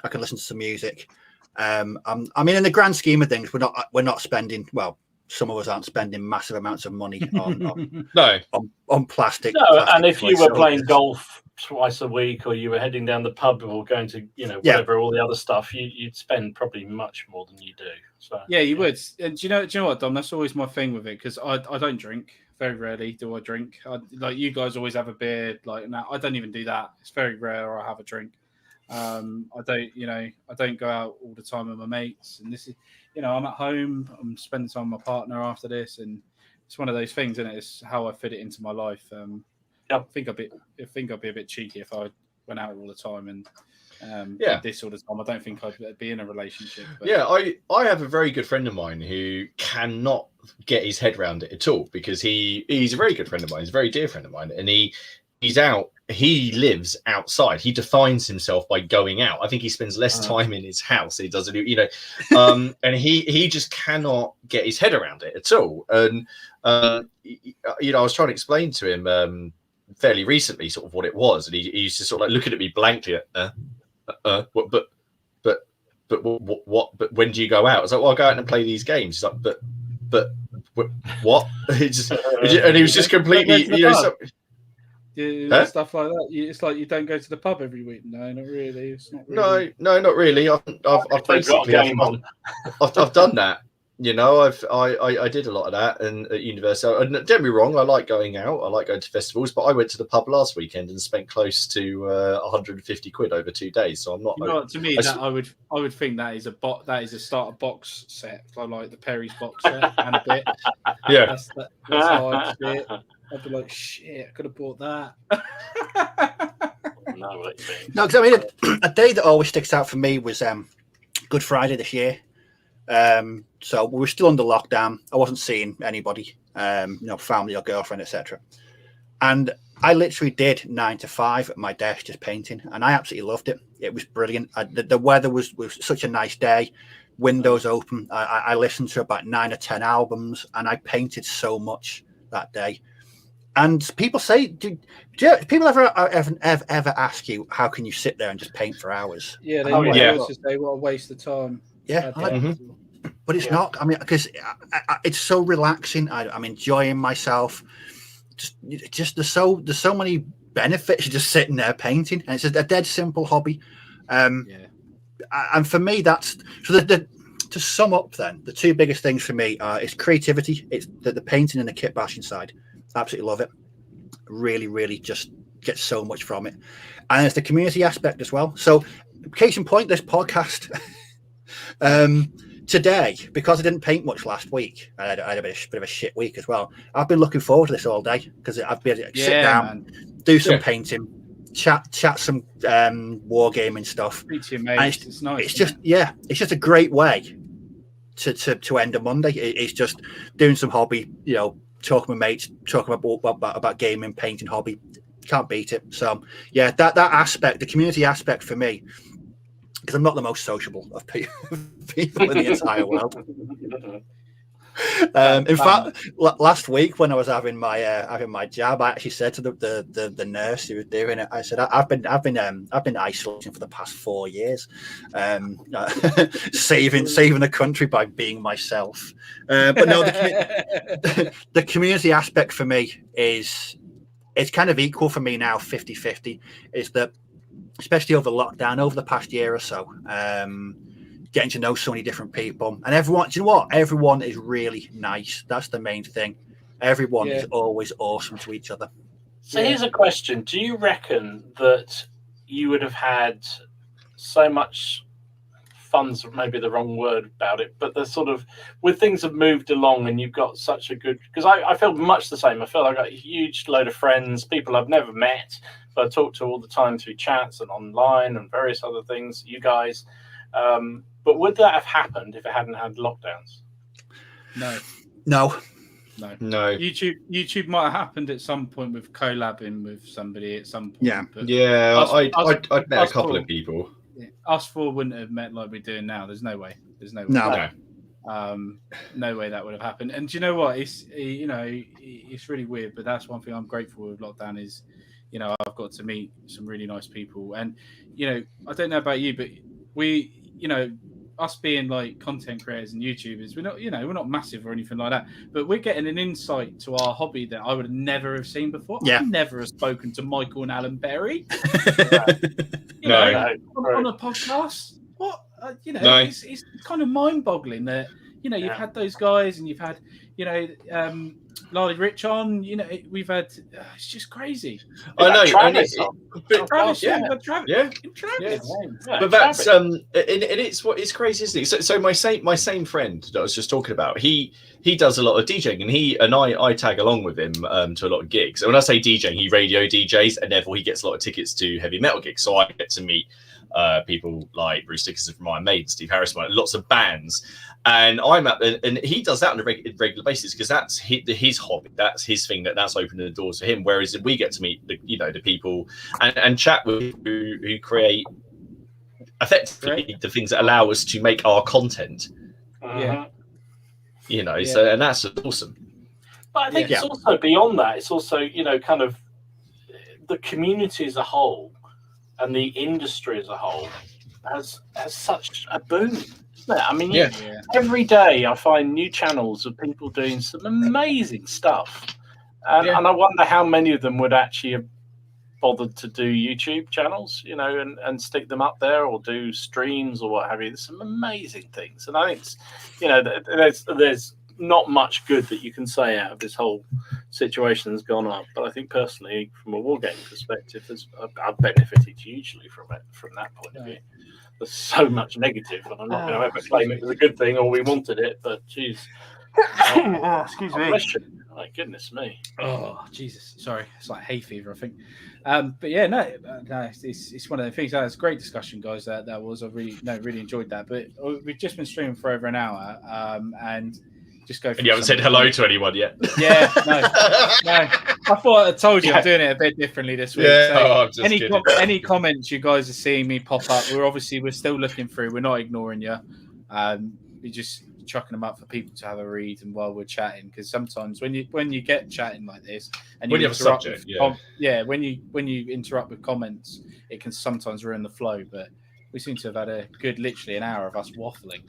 I can listen to some music. I mean, in the grand scheme of things, we're not spending, well, some of us aren't spending massive amounts of money on plastic. No, and if you were playing golf twice a week, or you were heading down the pub or going to, Yeah. whatever, all the other stuff, you'd spend probably much more than you do. So Yeah, you would. And do you know what, Dom? That's always my thing with it, because I don't drink. Very rarely do I drink. Like you guys always have a beer. Like now, I don't even do that. It's very rare I have a drink. I don't go out all the time with my mates. And this is, I'm at home. I'm spending time with my partner after this, and it's one of those things, isn't it? It's how I fit it into my life. I think I'd be a bit cheeky if I went out all the time and did this all the time. I don't think I'd be in a relationship. But... Yeah, I have a very good friend of mine who cannot get his head around it at all, because he's a very good friend of mine. He's a very dear friend of mine, and he's out. He lives outside. He defines himself by going out. I think he spends less time in his house. He doesn't, and he just cannot get his head around it at all. And I was trying to explain to him fairly recently sort of what it was, and he used to sort of like looking at me blankly. But when do you go out? I was like, well, I go out and play these games. He's like, but what? And he was just completely, stuff like that. It's like you don't go to the pub every week. No, not really. It's not really. No, not really. I've basically I've done that. I did a lot of that, and at university. And don't get me wrong, I like going out. I like going to festivals, but I went to the pub last weekend and spent close to 150 quid over 2 days. So I'm not. To me, I would think that is a starter box set, like the Perry's box set and a bit. Yeah, that's how I'd see it. I'd be like, shit, I could have bought that. No, because I mean, a day that always sticks out for me was Good Friday this year. So we were still under lockdown. I wasn't seeing anybody, family or girlfriend, etc. And I literally did 9 to 5 at my desk just painting, and I absolutely loved it. It was brilliant. The weather was such a nice day. Windows open. I listened to about 9 or 10 albums, and I painted so much that day. And people say, do people ever ask you, how can you sit there and just paint for hours? Yeah, they always just say, what a waste of time. Yeah, but it's not. I mean, because it's so relaxing. I'm enjoying myself. Just there's so many benefits just sitting there painting, and it's a dead simple hobby. And for me, that's so. To sum up, then the two biggest things for me is creativity. It's the painting and the kit bashing side. Absolutely love it. Really, really just get so much from it. And it's the community aspect as well. So, case in point, this podcast today, because I didn't paint much last week, I had a bit of a shit week as well. I've been looking forward to this all day, because I've been able to sit down, do some painting, chat some wargaming stuff. It's nice. It's just a great way to end a Monday. It's just doing some hobby, talking with mates, talking about gaming, painting, hobby. Can't beat it. So that aspect, the community aspect for me, because I'm not the most sociable of people in the entire world. In fact, last week when I was having my jab, I actually said to the nurse who was doing it, I said, I've been isolating for the past 4 years, saving the country by being myself. But no, the community aspect for me it's kind of equal for me now, 50-50. Is that, especially over lockdown, over the past year or so, getting to know so many different people, and everyone. Do you know what? Everyone is really nice. That's the main thing. Everyone is always awesome to each other. So here's a question: do you reckon that you would have had so much fun's maybe the wrong word about it, but the sort of, with things have moved along and you've got such a good, because I feel much the same. I feel like I got a huge load of friends, people I've never met, but I talk to all the time through chats and online and various other things, you guys. But would that have happened if it hadn't had lockdowns? No. YouTube might have happened at some point with collabing with somebody at some point. I'd met a couple of people. Us four wouldn't have met like we're doing now. There's no way. No. No way that would have happened. And do you know what? It's it's really weird, but that's one thing I'm grateful with lockdown is, I've got to meet some really nice people. And I don't know about you, but we, us being like content creators and YouTubers, we're not massive or anything like that, but we're getting an insight to our hobby that I would never have seen before. Yeah. I never have spoken to Michael and Alan Berry No. on a podcast. What No. it's kind of mind-boggling that you've had those guys and you've had Lolly Rich on. We've had it's just crazy. I know. Travis, Travis, Yeah. But that's and it's crazy, isn't it? So my same friend that I was just talking about, he does a lot of DJing, and I tag along with him to a lot of gigs. And when I say DJing, he radio DJs, and therefore he gets a lot of tickets to heavy metal gigs. So I get to meet people like Bruce Dickinson from Iron Maiden, Steve Harris, lots of bands. And and he does that on a regular basis because that's his hobby, that's his thing, that's opening the doors for him. Whereas we get to meet the people and chat with who create effectively the things that allow us to make our content. Yeah. So and that's awesome. But I think it's also beyond that. It's also kind of the community as a whole and the industry as a whole has such a boom. I mean, every day I find new channels of people doing some amazing stuff, and I wonder how many of them would actually have bothered to do YouTube channels, and stick them up there or do streams or what have you. There's some amazing things, and I think there's not much good that you can say out of this whole situation that's gone on. But I think personally, from a wargaming perspective, I've benefited hugely from that point of view. There's so much negative, and I'm not going to ever claim it was a good thing or we wanted it, but geez. Excuse me. My goodness me. Oh, Jesus. Sorry. It's like hay fever, I think. But yeah, no, it's one of the things. That was a great discussion, guys. That was. I really enjoyed that. But we've just been streaming for over an hour, and just go. And you haven't said hello to anyone yet. Yeah, no. I thought I told you I'm doing it a bit differently this week. Yeah, so any comments you guys are seeing me pop up, we're still looking through. We're not ignoring you. We're just chucking them up for people to have a read and while we're chatting, because sometimes when you get chatting like this and when you have a subject, when you interrupt with comments, it can sometimes ruin the flow. But we seem to have had a good literally an hour of us waffling.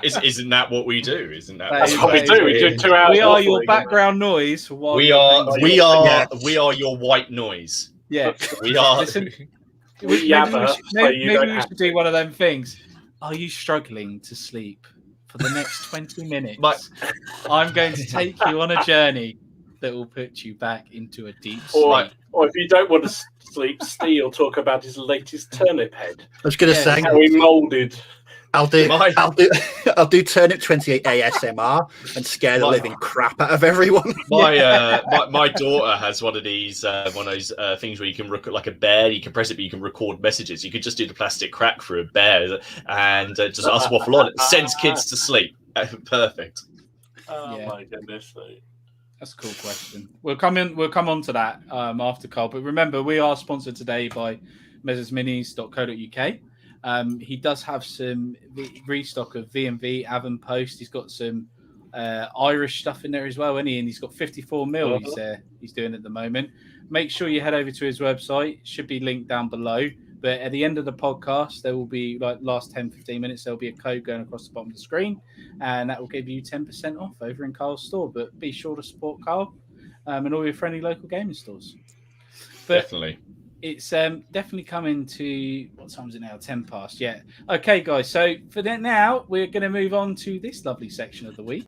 Isn't that what we do? That's what we do? We do 2 hours. We are your background noise. We are your white noise. Yeah, we are. Listen, maybe we should do one of them things. Are you struggling to sleep for the next 20 minutes? I'm going to take you on a journey that will put you back into a deep sleep. Or if you don't want to sleep, Steve will talk about his latest turnip head. I was going to say how he moulded. I'll do Turnip 28 ASMR and scare the living crap out of everyone. My daughter has one of those things where you can record like a bear. You can press it, but you can record messages. You could just do the plastic crack for a bear and just us waffle on. It sends kids to sleep. Perfect. My goodness. That's a cool question. We'll come on to that after Carl. But remember, we are sponsored today by mezzorsminis.co.uk. He does have some restock of V&V Avonpost. He's got some Irish stuff in there as well, isn't he? And he's got 54 mil he's doing at the moment. Make sure you head over to his website. It should be linked down below. But at the end of the podcast, there will be, like last 10-15 minutes, there'll be a code going across the bottom of the screen, and that will give you 10% off over in Carl's store. But be sure to support Carl and all your friendly local gaming stores. But definitely. It's definitely coming to, what time is it now? 10 past. Yeah. Okay, guys. So for that now, we're going to move on to this lovely section of the week.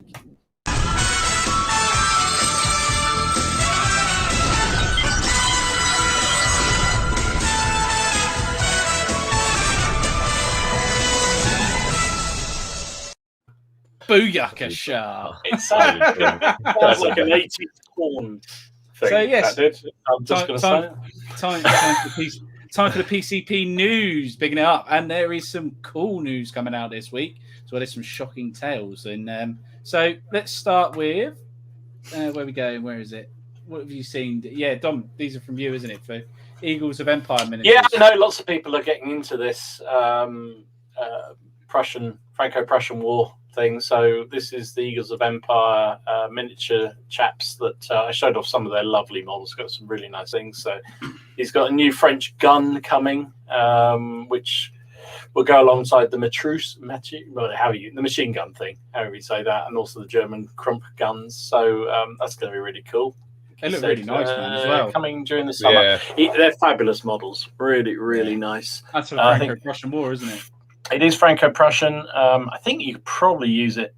Booyakasha. It sounds like an 80s porn thing. So yes, I'm just going to say time for the PCP news, bigging it up, and there is some cool news coming out this week. So there's some shocking tales, and so let's start with where are we going? Where is it? What have you seen? Yeah, Dom, these are from you, isn't it? For Eagles of Empire miniatures. Yeah, I know lots of people are getting into this Franco-Prussian War thing. So this is the Eagles of Empire miniature chaps that I showed off some of their lovely models. Got some really nice things. So he's got a new French gun coming, which will go alongside the the machine gun thing, however you say that, and also the German Krump guns. So that's going to be really cool. They look really nice, man, as well. Coming during the summer. Yeah. They're fabulous models. Really, really nice. That's for the Franco-Prussian War, isn't it? It is Franco-Prussian. I think you could probably use it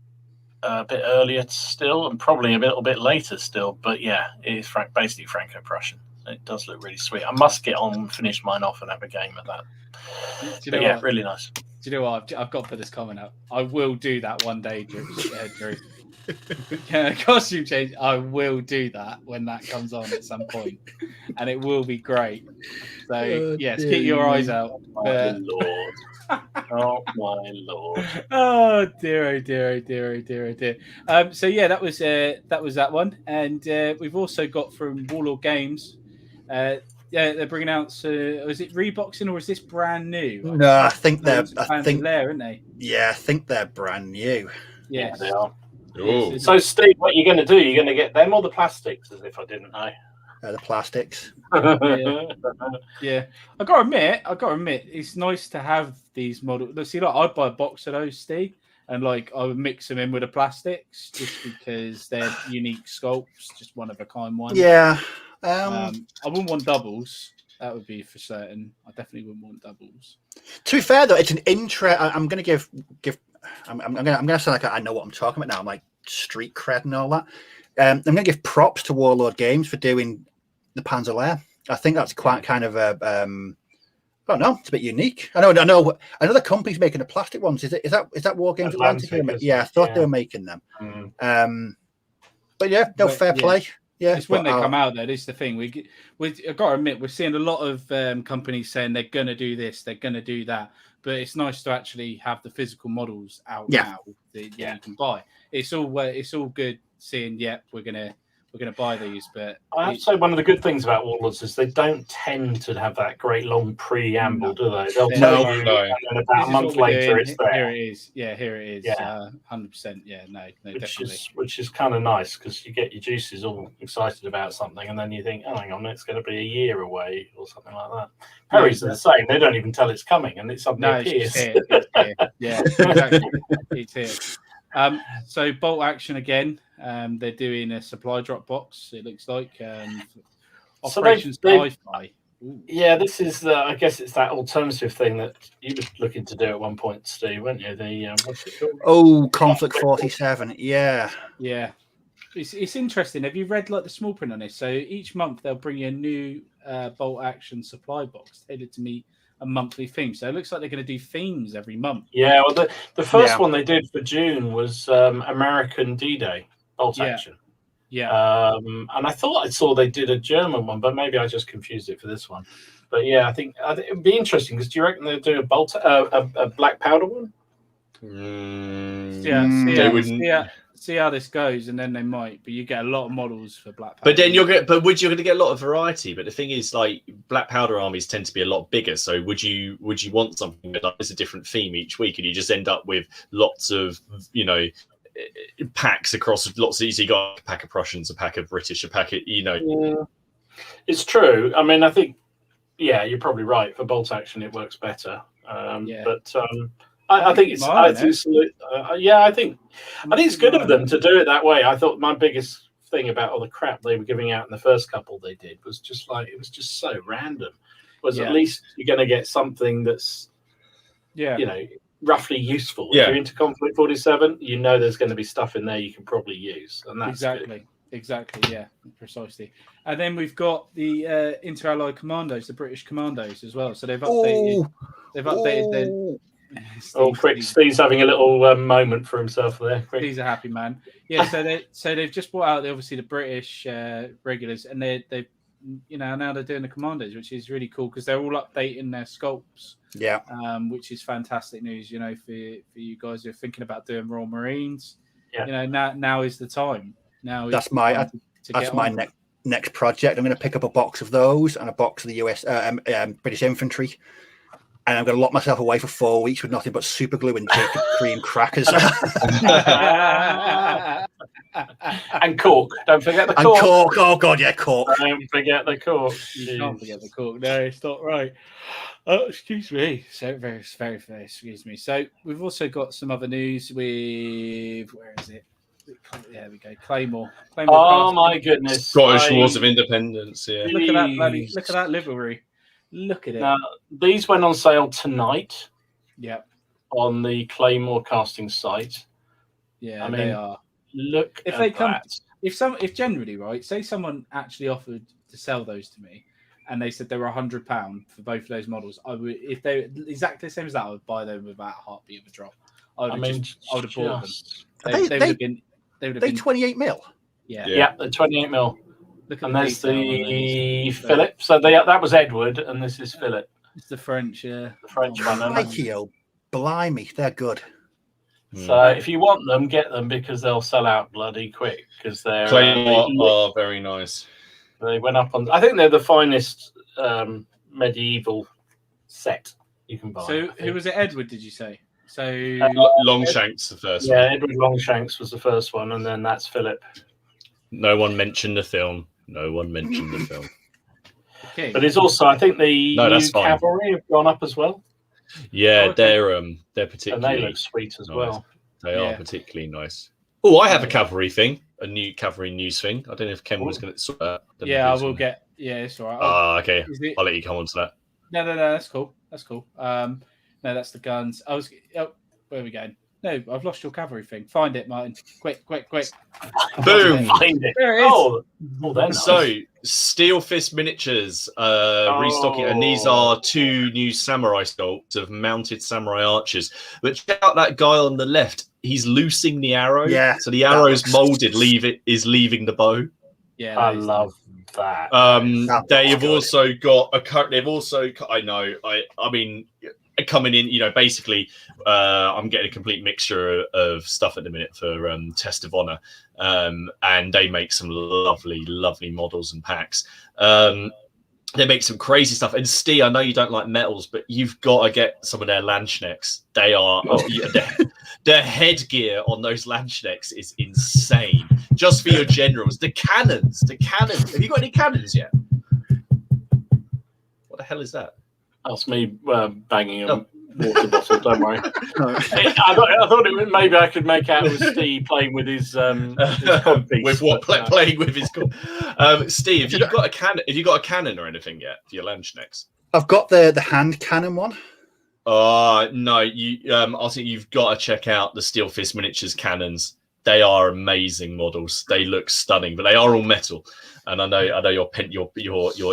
a bit earlier still, and probably a little bit later still. But yeah, it is basically Franco-Prussian. It does look really sweet. I must get on, finish mine off, and have a game at that. But yeah, really nice. Do you know what? I've got to put this comment up. I will do that one day, Drew. Costume change. I will do that when that comes on at some point, and it will be great. So yes, keep your eyes out. My lord. Oh my lord. Oh dear, oh dear, oh dear, oh dear, oh dear. So yeah, that was that one, and we've also got from Warlord Games. Yeah, they're bringing out. Is it reboxing or is this brand new? No, I think they're. There, aren't they? Yeah, I think they're brand new. Yes. Yeah, they are. Ooh. So, Steve, what are you going to do? You're going to get them or the plastics? As if I didn't know. The plastics. Yeah. I got to admit, it's nice to have these models. See, like I'd buy a box of those, Steve, and like I would mix them in with the plastics just because they're unique sculpts, just one of a kind ones. Yeah. I wouldn't want doubles. That would be for certain. I definitely wouldn't want doubles. To be fair, though, it's an interest. I'm going to give. I'm going to sound like I know what I'm talking about now. I'm like street cred and all that. I'm going to give props to Warlord Games for doing the Panzer. I think that's quite kind of a. I don't know. It's a bit unique. I know. Another company's making the plastic ones. Is that War Games Atlantic? Yeah, I thought they were making them. But yeah, no, fair play. Yeah, it's when they come out though. This is the thing. I've got to admit, we're seeing a lot of companies saying they're going to do this, they're going to do that. But it's nice to actually have the physical models out now that you can buy. It's all good seeing. We're gonna buy these. But I have to say, one of the good things about Warlords is they don't tend to have that great long preamble, do they? They'll tell you, and about a month later, it's there. Here it is. Yeah, here it is. 100%. Yeah, no, definitely. Which is kind of nice because you get your juices all excited about something, and then you think, oh, hang on, it's going to be a year away or something like that. Harry's are the same. They don't even tell it's coming, and it suddenly appears. It's here. Yeah, exactly. It's here. So bolt action again. They're doing a supply drop box. It looks like Operations Wi-Fi. Yeah, this is I guess it's that alternative thing that you were looking to do at one point, Steve, weren't you? The what's it called? Oh, Conflict 47. Yeah. It's interesting. Have you read like the small print on this? So each month they'll bring you a new bolt action supply box tailored to meet a monthly theme. So it looks like they're going to do themes every month. Yeah, well, the first one they did for June was American D-Day bolt action. Yeah. And I thought I saw they did a German one, but maybe I just confused it for this one. But yeah, I think it'd be interesting because do you reckon they'll do a black powder one? See how this goes, and then they might. But you get a lot of models for black powder. But then you're going to get a lot of variety. But the thing is, like black powder armies tend to be a lot bigger. So would you want something that is a different theme each week, and you just end up with lots of packs across lots of. So you got a pack of Prussians, a pack of British, a pack of Yeah. It's true. I mean, I think you're probably right. For bolt action, it works better. But I think it's. I think it's good of them to do it that way. I thought my biggest thing about all the crap they were giving out in the first couple they did was just like it was just so random. At least you're going to get something that's, roughly useful. If you're into Conflict 47, there's going to be stuff in there you can probably use, and that's Exactly, yeah, precisely. And then we've got the Inter-Allied Commandos, the British Commandos as well. So they've updated. Their. Steve's having a little moment for himself there. He's a happy man. Yeah, so they've just brought out obviously the British regulars, and they now they're doing the Commandos, which is really cool because they're all updating their sculpts. Yeah. Which is fantastic news. For you guys who are thinking about doing Royal Marines. Yeah. Now is the time. That's my next project. I'm going to pick up a box of those and a box of the US British Infantry, and I'm going to lock myself away for 4 weeks with nothing but super glue and cream crackers. And cork. Don't forget the And cork. cork. Oh god, yeah, cork. Don't forget the cork. You can't forget the cork. No, it's not right. Oh, excuse me. So very, excuse me. So we've also got some other news with where is it? There we go. Claymore. Oh Castle. my goodness! Scottish Wars of Independence. Yeah. Look at that bloody! Look at that livery. Look at it. Now, these went on sale tonight Yep. on the Claymore casting site. Yeah, I mean, they are. Look If at they come- that. If generally, right, say someone actually offered to sell those to me, and they said they were £100 for both of those models, I would, if they were exactly the same as that, I would buy them without a heartbeat of a drop. I would have bought them. They would have been. They would have They been. 28 mil. Yeah. Yeah, the 28 mil. Look at And there's detail on the these. Philip. So that was Edward, and this is Philip, It's the French, yeah. the French one. And Mikey, oh, blimey, they're good. so if you want them, get them because they'll sell out bloody quick because they're Claymore are very nice. they went up on. I think they're the finest medieval set you can buy. So who was it? Edward? Did you say? So Longshanks, the first Yeah, one. Edward Longshanks was the first one, and then that's Philip. No one mentioned the film. No one mentioned the film. okay. But it's also, I think the No, new that's fine. cavalry have gone up as well, Yeah, Oh, okay. they're and particularly they look sweet as nice. well. They Yeah. are particularly nice. Oh, I have a cavalry thing, a new cavalry news thing. I don't know if Ken was going to sort that. Yeah, I will get. Yeah, it's all right. Okay. Is it- I'll let you come on to that. No, that's cool. That's cool. No, that's the guns. I was. Oh, where are we going? No, I've lost your cavalry thing. Find it, Martin. Quick. Boom. Find it. There it is. Oh, they're nice. So, Steel Fist Miniatures restocking, and these are two new samurai sculpts of mounted samurai archers. But check out that guy on the left. He's loosing the arrow. Yeah, So the arrow's looks- molded, leaving the bow. Yeah, I that is love that. That They looks have good. also got a. They've also. I know. I mean, coming in. Basically, I'm getting a complete mixture of stuff at the minute for Test of Honor, and they make some lovely models and packs. They make some crazy stuff. And Steve, I know you don't like metals, but you've got to get some of their Landschnecks. They are their headgear on those Landschnecks is insane. Just for your generals, the cannons. Have you got any cannons yet? What the hell is that? That's me banging a water bottle. Don't worry. No. I thought it was, maybe I could make out it was Steve playing with his codpiece. With what? but, Playing with his. Steve, have you got a cannon? Have you got a cannon or anything yet for your Landschnecks? I've got the hand cannon one. No, I think you've got to check out the Steel Fist Miniatures cannons. They are amazing models. They look stunning, but they are all metal. And I know your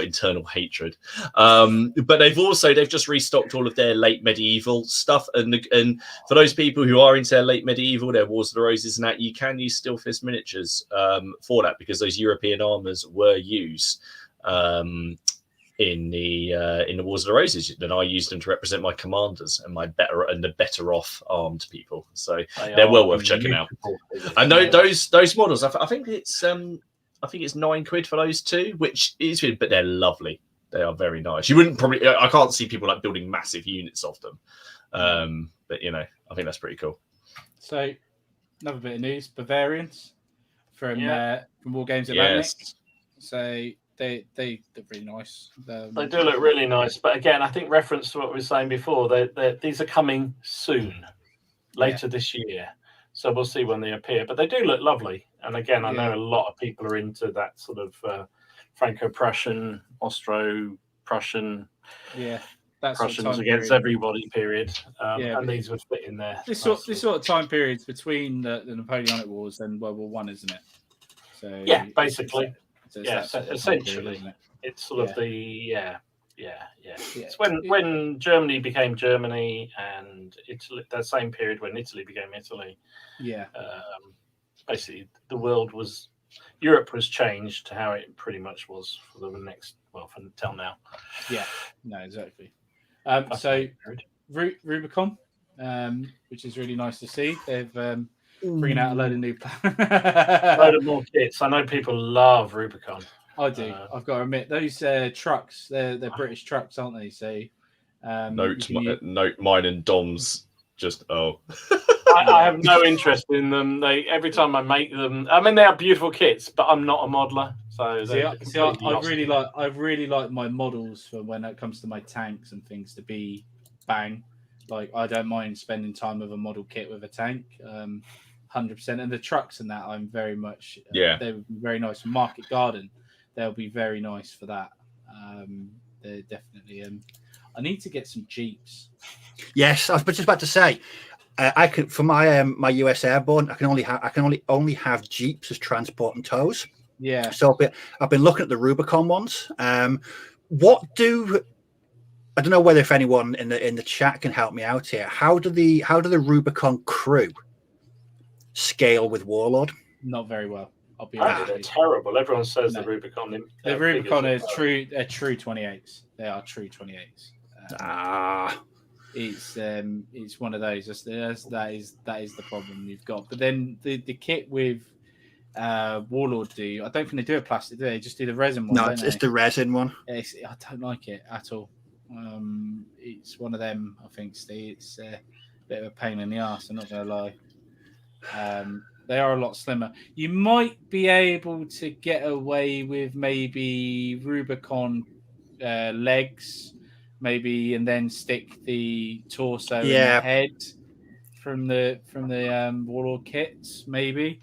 internal hatred. But they've just restocked all of their late medieval stuff. And for those people who are into their late medieval, their Wars of the Roses and that, you can use Steel Fist Miniatures for that because those European armors were used in the Wars of the Roses. Then I used them to represent my commanders and the better off armed people. So they're well worth checking out. I know those models. I think it's £9 for those two, which is weird, but they're lovely. They are very nice. You wouldn't probably. I can't see people like building massive units of them, but I think that's pretty cool. So, another bit of news: Bavarians from War Games Atlantic. Yes. So they look really nice. They do look really nice, but again, I think reference to what we were saying before. These are coming soon, later this year. So we'll see when they appear. But they do look lovely. And again, I know a lot of people are into that sort of Franco-Prussian, Austro-Prussian, Prussians against everybody period. And these would fit in there. This sort of time periods between the Napoleonic Wars and World War One, isn't it? So yeah, basically. It's Essentially. isn't it? It's sort of It's when Germany became Germany and Italy, that same period when Italy became Italy. Yeah. Basically, Europe was changed to how it pretty much was for the next, until now. Yeah. No, exactly. So Rubicon, which is really nice to see. They've bringing out a load of new a load of more kits. I know people love Rubicon. I do. I've got to admit, those trucks, they're British trucks, aren't they? So, Note mine and Dom's just I have no interest in them. Every time I make them, I mean, they are beautiful kits, but I'm not a modeler, so I really like my models for when it comes to my tanks and things to be bang. Like I don't mind spending time with a model kit with a tank, 100%. And the trucks and that, I'm very much they would be very nice for Market Garden. They'll be very nice for that. They're definitely. I need to get some Jeeps. Yes, I was just about to say. I could for my my US Airborne. I can only have Jeeps as transport and tows. Yeah. So I've been looking at the Rubicon ones. What do I don't know whether if anyone in the chat can help me out here. How do the Rubicon crew scale with Warlord? Not very well. I'll be Apparently honest. they're terrible. Everyone says the Rubicon. The Rubicon are true. They're true 28s. They are true 28s. It's one of those. That is the problem you've got. But then the kit with Warlord I don't think they do a plastic, do they? Just do the resin one. No, it's the resin one. I don't like it at all. It's one of them. I think, Steve. It's a bit of a pain in the ass. I'm not gonna lie. They are a lot slimmer. You might be able to get away with maybe Rubicon legs, maybe, and then stick the torso and the head from the Warlord kits. Maybe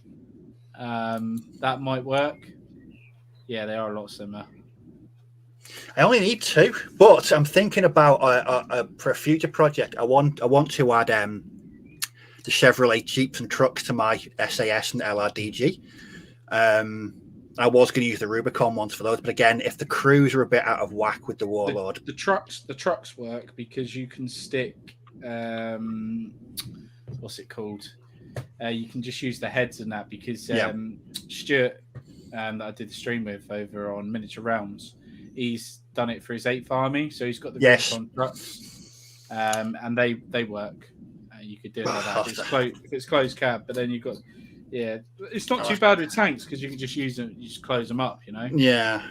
that might work. Yeah, they are a lot slimmer. I only need 2, but I'm thinking about for a future project. I want to add the Chevrolet Jeeps and trucks to my SAS and LRDG. I was going to use the Rubicon ones for those, but again, if the crews are a bit out of whack with the Warlord, the trucks work because you can stick what's it called? You can just use the heads and that because Stuart that I did the stream with over on Miniature Realms, he's done it for his 8th Army, so he's got the Rubicon trucks, and they work. You could do it like that. If it's closed cab, but then you've got, it's not too bad with tanks because you can just use them, you just close them up, you know. Yeah.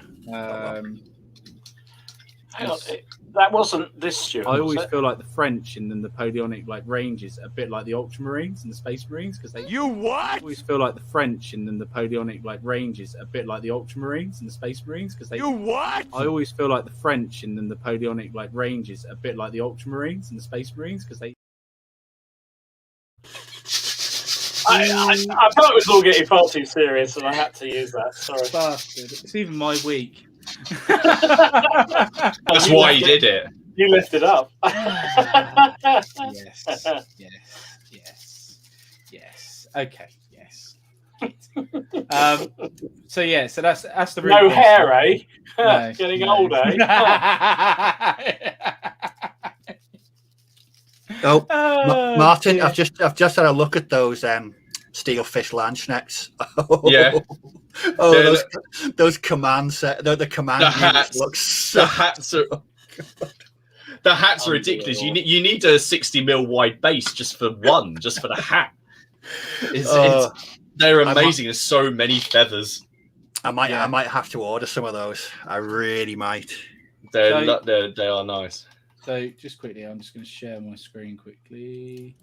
Hang on, that wasn't this Stuart. I always feel like the French in the Napoleonic Ranges are a bit like the Ultramarines and the Space Marines because they. You what? I always feel like the French in the Napoleonic Ranges are a bit like the Ultramarines and the Space Marines because they. You what? I always feel like the French in the Napoleonic Ranges are a bit like the Ultramarines and the Space Marines because they. I thought it was all getting far too serious, and I had to use that. Sorry, bastard. It's even my week. That's why you did it. You lifted up. Yes. Okay. Yes. So that's the no hair, eh? No, Getting old, eh? Martin, I've just had a look at those Steelfish Landsknechts. Those command set, the command hats look so. The hats are ridiculous. You need a 60mm wide base just for the hat. They're amazing. There's so many feathers. I might have to order some of those. I really might. They are nice. So just quickly, I'm just going to share my screen quickly.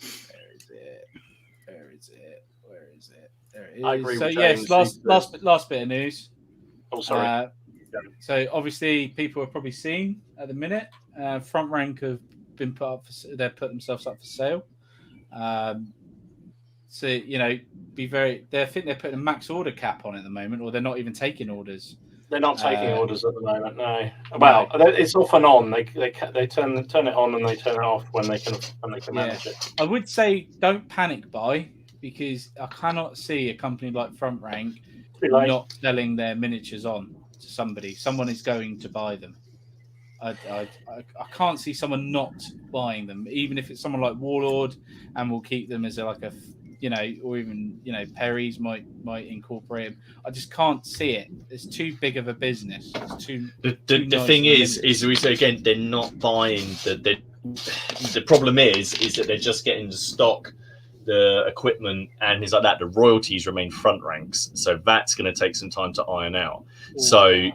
Where is it? There it is. I agree so with yes, James. last bit of news. Oh, sorry. So obviously, people have probably seen at the minute. Front Rank have been put up. They've put themselves up for sale. So I think they're putting a max order cap on at the moment, or they're not even taking orders. They're not taking orders at the moment. No. Well, it's off and on. They turn it on and they turn it off when they can manage it. I would say don't panic buy because I cannot see a company like Front Rank not selling their miniatures on to somebody. Someone is going to buy them. I can't see someone not buying them, even if it's someone like Warlord, and will keep them as or even Perry's might incorporate them. I just can't see it. It's too big of a business. It's too. The thing is we say again, they're not buying. The problem is that they're just getting the stock the equipment and things like that, the royalties remain front ranks. So that's going to take some time to iron out. So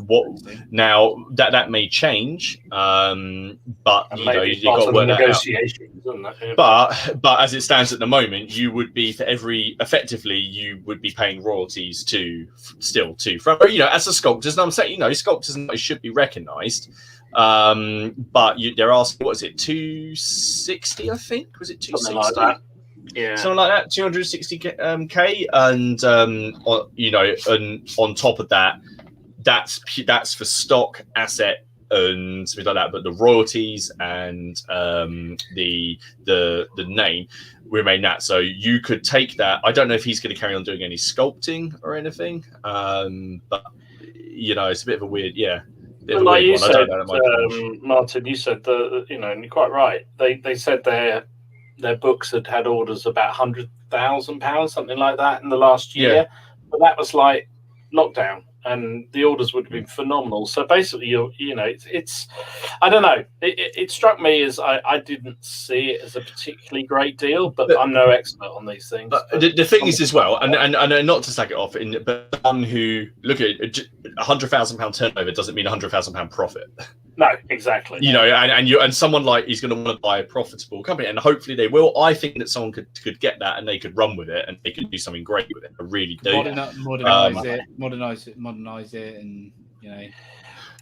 what now that may change, but And you know maybe you got to part work of the that out. negotiations, isn't it? But as it stands at the moment, you would be effectively you would be paying royalties to from, you know, as a sculptors. And I'm saying, you know, sculptors should be recognised. But they're asking, what is it, 260? I think was it 260? Something like that. Yeah, Something like that, 260k, and you know, and on top of that, that's for stock, asset, and something like that. But the royalties and the name remain that. So you could take that. I don't know if he's going to carry on doing any sculpting or anything, but you know, it's a bit of a weird, But like you said, Martin, you said you know, and you're quite right. They said their books had orders about £100,000, something like that, in the last year. Yeah. But that was like lockdown, and the orders would have been phenomenal. So basically, you know, it's I don't know. It struck me as I didn't see it as a particularly great deal, but I'm no expert on these things. But the thing is as well, and not to slag it off, but someone who look at £100,000 turnover doesn't mean £100,000 profit. No, exactly. You know, and someone like he's going to want to buy a profitable company, and hopefully they will. I think that someone could get that, and they could run with it, and they could do something great with it. I really do. Modernize it, and you know,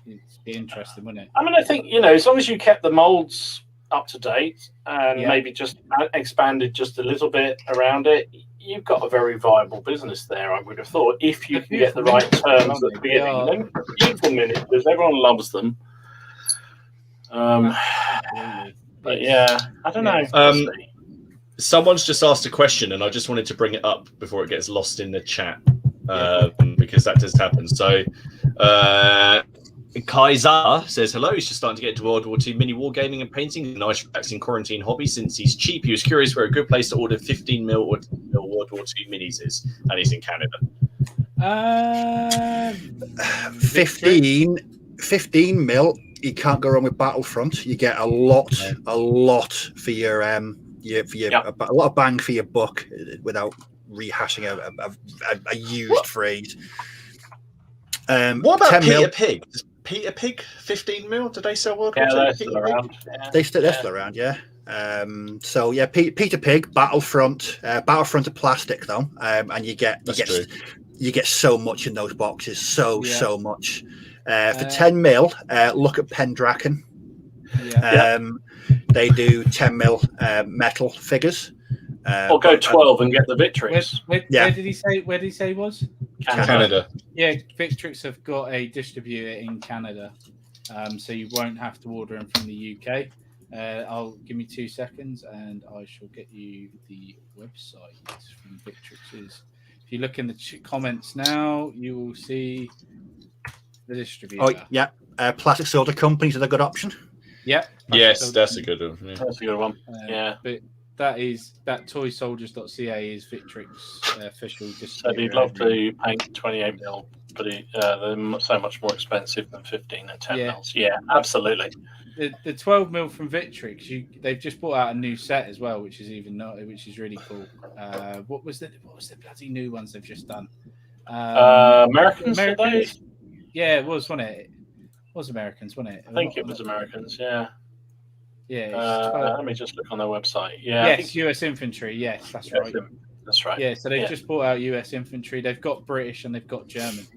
it's be interesting, wouldn't it? I mean, I think, you know, as long as you kept the molds up to date and maybe just expanded just a little bit around it, you've got a very viable business there, I would have thought, if you can get the right terms at the beginning. Beautiful miniatures, everyone loves them. But yeah, I don't know. Someone's just asked a question, and I just wanted to bring it up before it gets lost in the chat, because that does happen. So, Kaiser says, hello, he's just starting to get into World War II mini wargaming and painting. A nice relaxing quarantine hobby since he's cheap. He was curious where a good place to order 15mm or 10mm World War II minis is, and he's in Canada. 15mm. You can't go wrong with Battlefront. You get a lot for your a lot of bang for your buck without rehashing a used phrase. What about Peter Pig? Does Peter Pig 15mm? Do they sell World War II? They're still around. They're still around, yeah. So yeah, Peter Pig, Battlefront of plastic though, and you get so much in those boxes, so much. For 10mm, look at Pendraken. They do 10mm metal figures. Or go 12 and get the Victrix. Where did he say? Where did he say he was? Canada. Yeah, Victrix have got a distributor in Canada, so you won't have to order them from the UK. I'll give me 2 seconds, and I shall get you the website from Victrix's. If you look in the comments now, you will see the distributor. Oh yeah, Plastic Soda Companies are a good option. Yeah. Yes, that's a good one. Yeah. That's a good one. But that toysoldiers.ca is Victrix official distributor. So they'd love to paint 28mm, but they're so much more expensive than 15 and 10mm. Yeah, absolutely. The 12mm from Victrix, they've just brought out a new set as well, which is really cool. What was the bloody new ones they've just done? Americans. Yeah, it was, wasn't it? It was Americans, wasn't it? I think it was Americans, yeah. Yeah. Let me just look on their website. Yeah. Yes, US Infantry. Yes, that's right. That's right. Yeah, so they've just brought out US Infantry. They've got British and they've got German.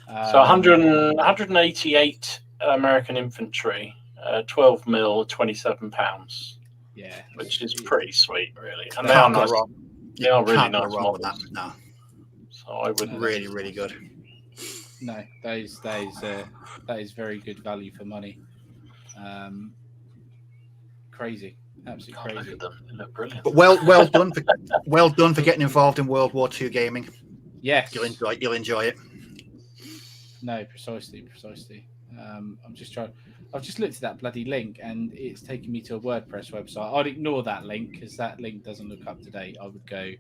So 188 American Infantry, 12mm, £27. Yeah. Which is pretty sweet, really. And they are nice. They are really nice models. No. So I wouldn't. Really, really good. No, that is very good value for money. Crazy, absolutely crazy. Look at them; they look brilliant. But well done for getting involved in World War II gaming. Yes, you'll enjoy it. No, precisely. I'm just trying. I've just looked at that bloody link, and it's taking me to a WordPress website. I'd ignore that link because that link doesn't look up to date. I would go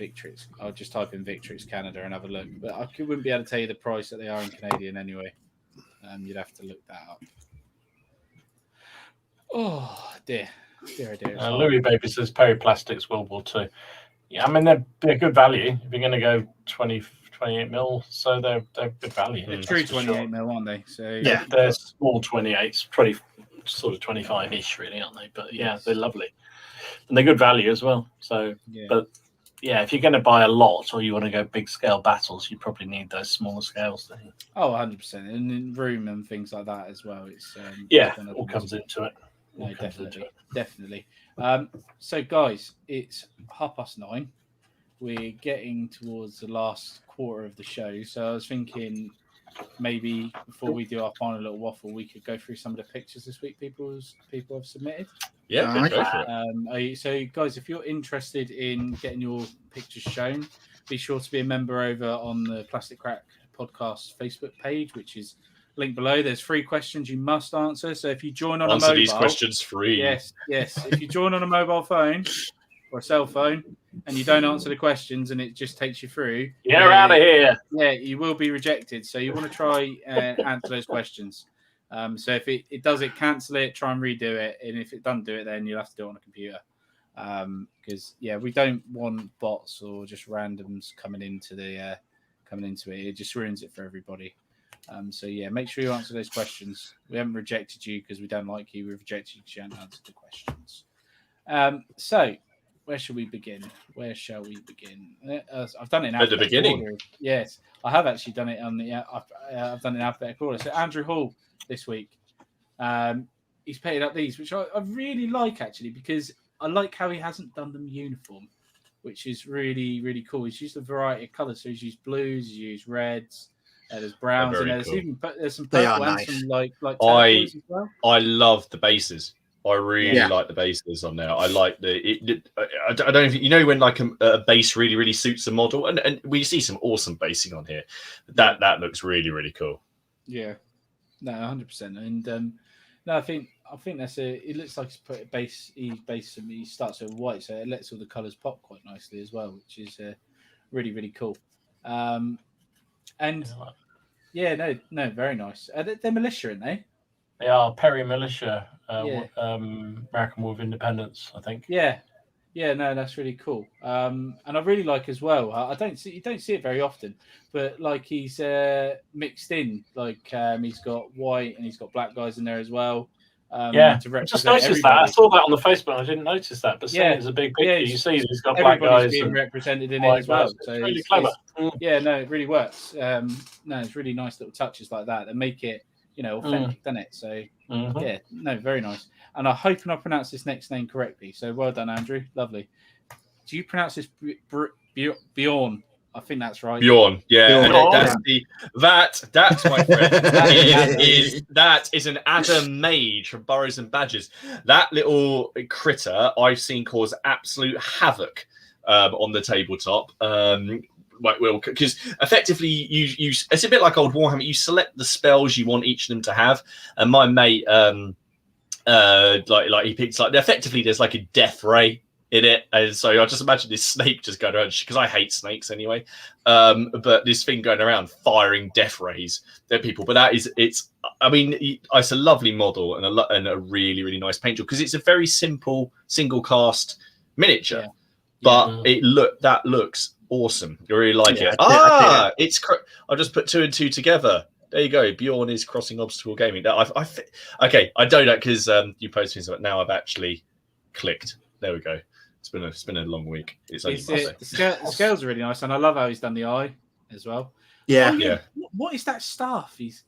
Victrix. I'll just type in Victrix Canada and have a look. But I wouldn't be able to tell you the price that they are in Canadian anyway. You'd have to look that up. Oh dear. Dear, dear, it's Louis Baby says Periplastics World War II. Yeah, I mean they're good value if you're going to go 28 mil. So they're good value. They're that's true for 28 sure. mil, aren't they? So Yeah. They're small 28s, 20, sort of 25-ish, really, aren't they? But yeah, they're lovely, and they're good value as well. So, but yeah, if you're going to buy a lot or you want to go big scale battles, you probably need those smaller scales. Then. Oh, 100%, and in room and things like that as well. It's all comes into it. No, definitely. So, guys, it's 9:30. We're getting towards the last quarter of the show, so I was thinking maybe before we do our final little waffle, we could go through some of the pictures this week people have submitted. Yeah, go for it. So, guys, if you're interested in getting your pictures shown, be sure to be a member over on the Plastic Crack Podcast Facebook page, which is linked below. There's 3 questions you must answer. So if you join on a mobile, these questions free. Yes. If you join on a mobile phone or a cell phone and you don't answer the questions and it just takes you through, you're out of here. Yeah, you will be rejected. So you want to try and answer those questions. So if it does it, cancel it, try and redo it. And if it doesn't do it, then you'll have to do it on a computer. Because we don't want bots or just randoms coming into it. It just ruins it for everybody. So make sure you answer those questions. We haven't rejected you because we don't like you. We've rejected you because you haven't answered the questions. So where shall we begin? I've done it in at the beginning. Order. Yes, I have actually done it on the. I've done it in alphabetical order. So Andrew Hall this week. He's painted up these, which I really like actually because I like how he hasn't done them uniform, which is really, really cool. He's used a variety of colours. So he's used blues, he's used reds, there's browns, and there's some purple and some like turquoise as well. I love the bases. I really like the bases on there. I like I don't know if you know when like a base really, really suits a model, and we see some awesome basing on here. That looks really, really cool. Yeah, no, 100%. And no, I think that's it looks like he's put a base. He starts with white, so it lets all the colours pop quite nicely as well, which is really, really cool. And no, very nice. They're militia, aren't they? They are Perry Militia, American War of Independence, I think. Yeah, no, that's really cool. And I really like as well. You don't see it very often, but like he's mixed in, like he's got white and he's got black guys in there as well. I just noticed that. I saw that on the Facebook. I didn't notice that, but seeing it as a big picture, you see he's got black guys being represented in it as well. So it's really clever. It really works. It's really nice little touches like that make it authentic, doesn't it? So very nice. And I'm hoping I pronounced this next name correctly. So well done, Andrew. Lovely. Do you pronounce this Bjorn? I think that's right. Bjorn, that's my friend. That is an Adam Mage from Burrows and Badgers. That little critter I've seen cause absolute havoc on the tabletop. Because effectively you it's a bit like old Warhammer. You select the spells you want each of them to have, and my mate like he picks like effectively there's like a death ray in it, and so I just imagine this snake just going around because I hate snakes anyway. But this thing going around firing death rays at people. But it's a lovely model and a really, really nice paint job because it's a very simple single cast miniature, but that looks awesome. You really like it. I'll just put 2 and 2 together. There you go. Bjorn is crossing obstacle gaming. Okay, I don't know because you posted something. Now I've actually clicked. There we go. It's been a long week. It's only the scales are really nice, and I love how he's done the eye as well. Yeah. What is that staff? He's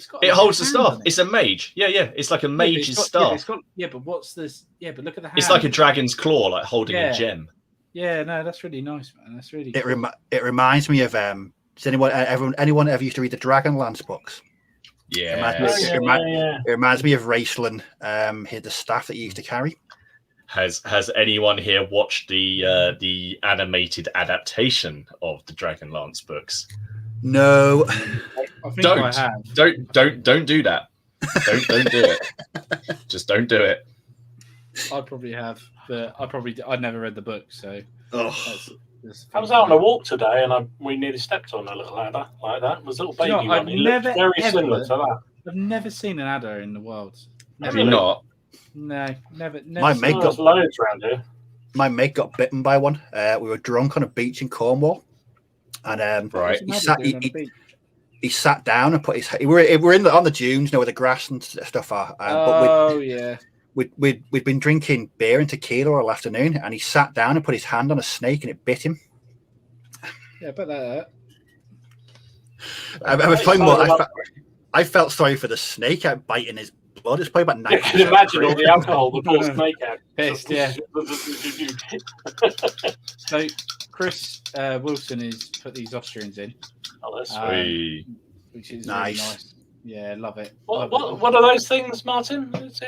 got. It holds the staff. It's a mage. Yeah. It's like a mage's staff. But what's this? Yeah, but look at the hand. It's like a dragon's claw, like holding a gem. Yeah, no, that's really nice, man. That's really. It reminds me of does anyone ever used to read the Dragonlance books? Yeah. It reminds me of Raceland. The staff that he used to carry. Has anyone here watched the animated adaptation of the Dragonlance books? No. I think I have. Don't do that. Don't do it. Just don't do it. I probably have, but I'd never read the book, so. I was out on a walk today, and we nearly stepped on a little adder like that. It was a little baby one. It looked very similar to that. I've never seen an adder in the wild. Have you not? No, never. My mate There's loads around here. My mate got bitten by one. We were drunk on a beach in Cornwall, and Right. he sat down and put his. We're on the dunes, where the grass and stuff are. Yeah. We'd been drinking beer and tequila all afternoon, and he sat down and put his hand on a snake, and it bit him. Yeah, but that. I felt sorry for the snake out biting his blood. It's probably about 9. You can imagine all the alcohol the poor snake out. Pissed, yeah. So Chris Wilson has put these Austrians in. Oh, that's sweet. Which is nice. Really nice. Yeah, love it. What are those things, Martin? Is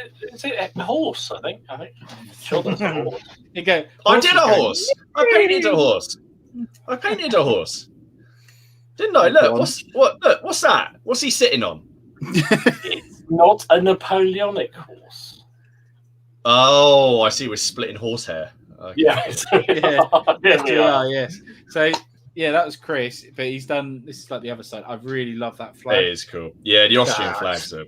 it a horse? I think. Sure, that's a horse. You go. I did a horse. I painted a horse. Didn't I? Look, what's that? What's he sitting on? It's not a Napoleonic horse. Oh, I see. We're splitting horsehair. Okay. Yes. Yes. So that was Chris, but he's done. This is like the other side. I really love that flag. It is cool. Yeah, the Austrian flags are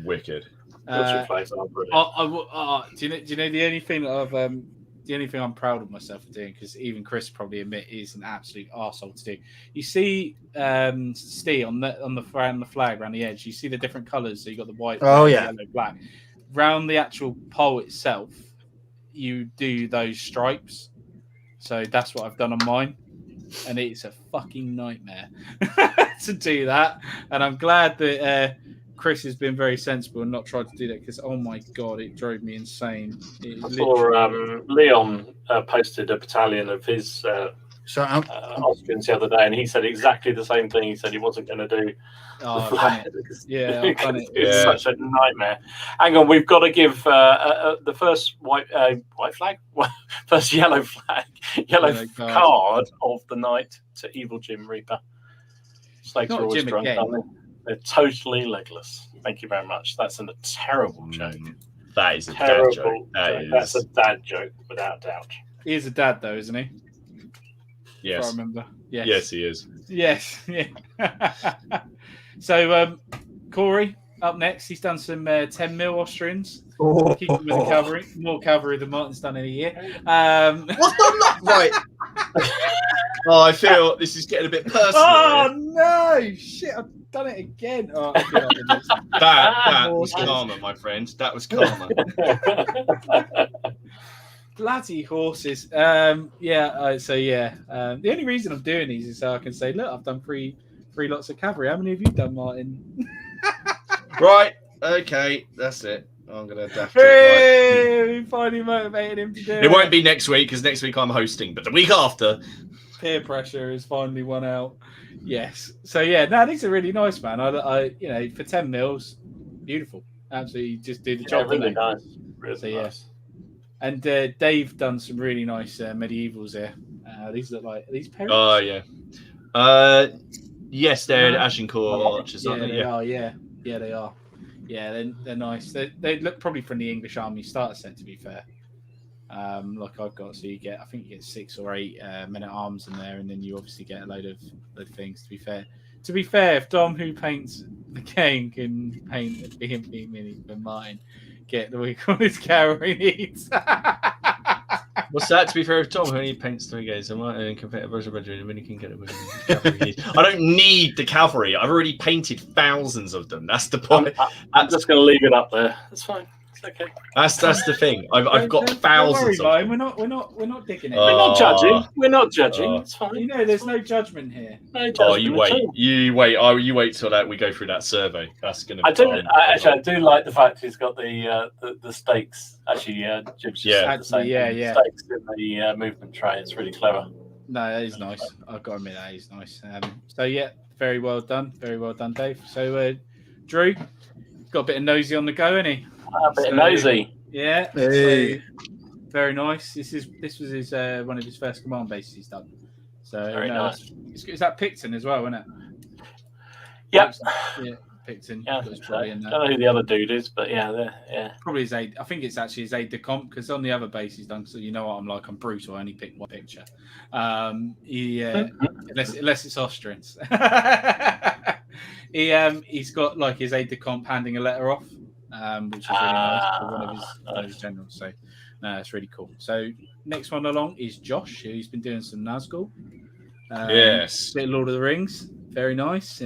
wicked. Austrian flags are brilliant. Do you know the only thing I'm proud of myself for doing, because even Chris probably admit is an absolute arsehole to do. You see, Steve on the flag around the edge. You see the different colours. So you got the white, yellow, black. Round the actual pole itself, you do those stripes. So that's what I've done on mine, and it's a fucking nightmare to do that. And I'm glad that Chris has been very sensible and not tried to do that, because oh my god, it drove me insane. Leon posted a battalion of his Austrians the other day, and he said exactly the same thing. He said he wasn't going to do the flag. I've done it. It's such a nightmare. Hang on, we've got to give the first white flag, first yellow card of the night to Evil Jim Reaper. Snakes are always drunk, aren't they? They're totally legless. Thank you very much. That's a terrible joke. That is a terrible joke. That's a dad joke, without doubt. He is a dad, though, isn't he? Yes. If I remember. Yes, he is. Yes. Yeah. So, Corey, up next, he's done some 10 mil Austrians. Keeping with the cavalry. More cavalry than Martin's done in a year. What's done that? Right. Oh, I feel this is getting a bit personal. Oh, no. Shit, I've done it again. Oh, that was karma, my friend. That was karma. Bloody horses. The only reason I'm doing these is so I can say, look, I've done three lots of cavalry. How many have you done, Martin? Right. Okay. That's it. I'm going to have to. Hey, we finally motivated him to do it. It won't be next week, because next week I'm hosting, but the week after. Peer pressure is finally won out. Yes. So, these are really nice, man. I for 10 mils, beautiful. Absolutely just do the job. Really nice. Really nice. And Dave done some really nice medievals here. These look like these parents. Oh yeah. Yes, they're Agincourt archers, aren't they? They are. Yeah, they are. Yeah, they're nice. They look probably from the English Army starter set, to be fair. Like I've got, so I think you get 6 or 8 men at arms in there, and then you obviously get a load of things. To be fair, if Dom, who paints the king, can paint a BMP mini for mine, get the week on his cavalry needs. What's that? To be fair, if Tom only paints 3 games, I might compare a version of when he can get it with cavalry. I don't need the cavalry. I've already painted thousands of them. That's the point. I'm just going to leave it up there. It's fine. It's okay. That's the thing. I've got thousands of them. We're not digging it. We're not judging. We're not judging. It's fine. There's no judgment here. No judgment. Oh, you wait. You wait till that we go through that survey. That's going to. I do like the fact he's got the stakes. Actually, Jim's just stakes in the movement tray. It's really clever. No, that is nice. I've got to admit that is nice. Very well done. Very well done, Dave. So, Drew, got a bit of nosy on the go, ain't he? A bit nosy. Yeah. Hey. So, very nice. This was his one of his first command bases he's done. So very nice. Is that Picton as well, isn't it? Yep. Yeah, Picton. Yeah, I don't know who the other dude is, but probably his aide. I think it's actually his aide de camp, because on the other base he's done. So you know what I'm like. I'm brutal. I only pick one picture. Unless it's Austrians. He's got like his aide de camp handing a letter off. which is really nice for one of his generals. So, no, that's really cool. So, next one along is Josh, who's been doing some Nazgul. Yes. Bit of Lord of the Rings. Very nice.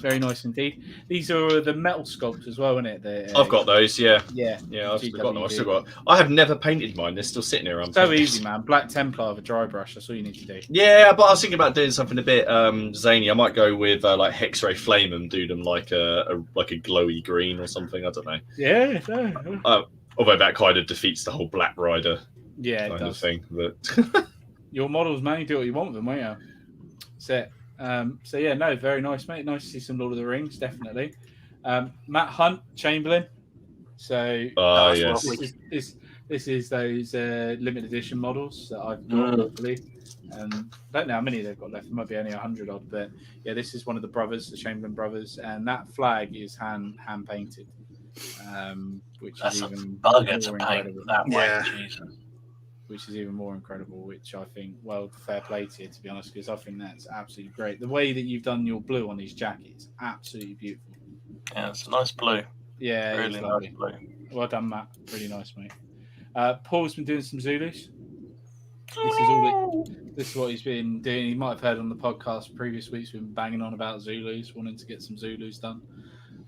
Very nice indeed. These are the metal sculpts as well, isn't it? I've got those, yeah. Yeah. I've still got them. I've still got. I have never painted mine. They're still sitting here. So easy, man. Black Templar with a dry brush. That's all you need to do. Yeah, but I was thinking about doing something a bit zany. I might go with like Hex-Ray Flame and do them like a glowy green or something. I don't know. Yeah. Although that kind of defeats the whole Black Rider kind of thing. But your models, man, you do what you want with them, won't you? That's it. So yeah, no, very nice, mate. Nice to see some Lord of the Rings, definitely. Matt Hunt, Chamberlain. So yes. this is those limited edition models that I've got, I believe. I don't know how many they've got left. It might be only 100 odd, but yeah, this is one of the brothers, the Chamberlain brothers, and that flag is hand painted, which That's is a even bugger to more paint incredible. that way. Yeah. Jesus. Which is even more incredible, which I think, well, fair play to you, to be honest, because I think that's absolutely great. The way that you've done your blue on his jacket is absolutely beautiful. Yeah, it's a nice blue. Yeah, Really it's nice lovely. blue. Well done, Matt. Really nice, mate. Paul's been doing some Zulus. This is what he's been doing. He might have heard on the podcast previous weeks. We've been banging on about Zulus, wanting to get some Zulus done.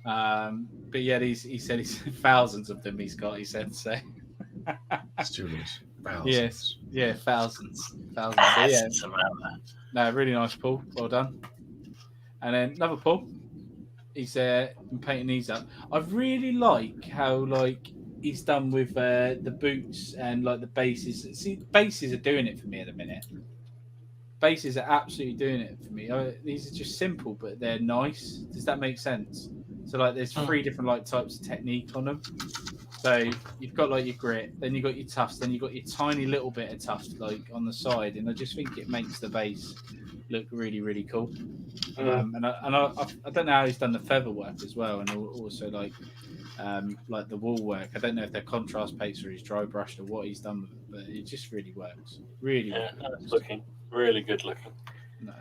But yeah, he said he's thousands of them. He said so. Zulus. Yes, yeah, thousands. So, Yeah. no, really nice, Paul. Well done. And then another Paul. He's been painting these up. I really like how he's done with the boots and the bases. See, bases are doing it for me at the minute. Bases are absolutely doing it for me. These are just simple, but they're nice. Does that make sense? So there's 3 different types of technique on them. So you've got your grit, then you've got your tufts, then you've got your tiny little bit of tuft on the side, and I just think it makes the base look really, really cool. And I don't know how he's done the feather work as well, and also like the wool work. I don't know if they're contrast paints or he's dry brushed or what he's done with it, but it just really works. Really works. It's looking really good looking. No.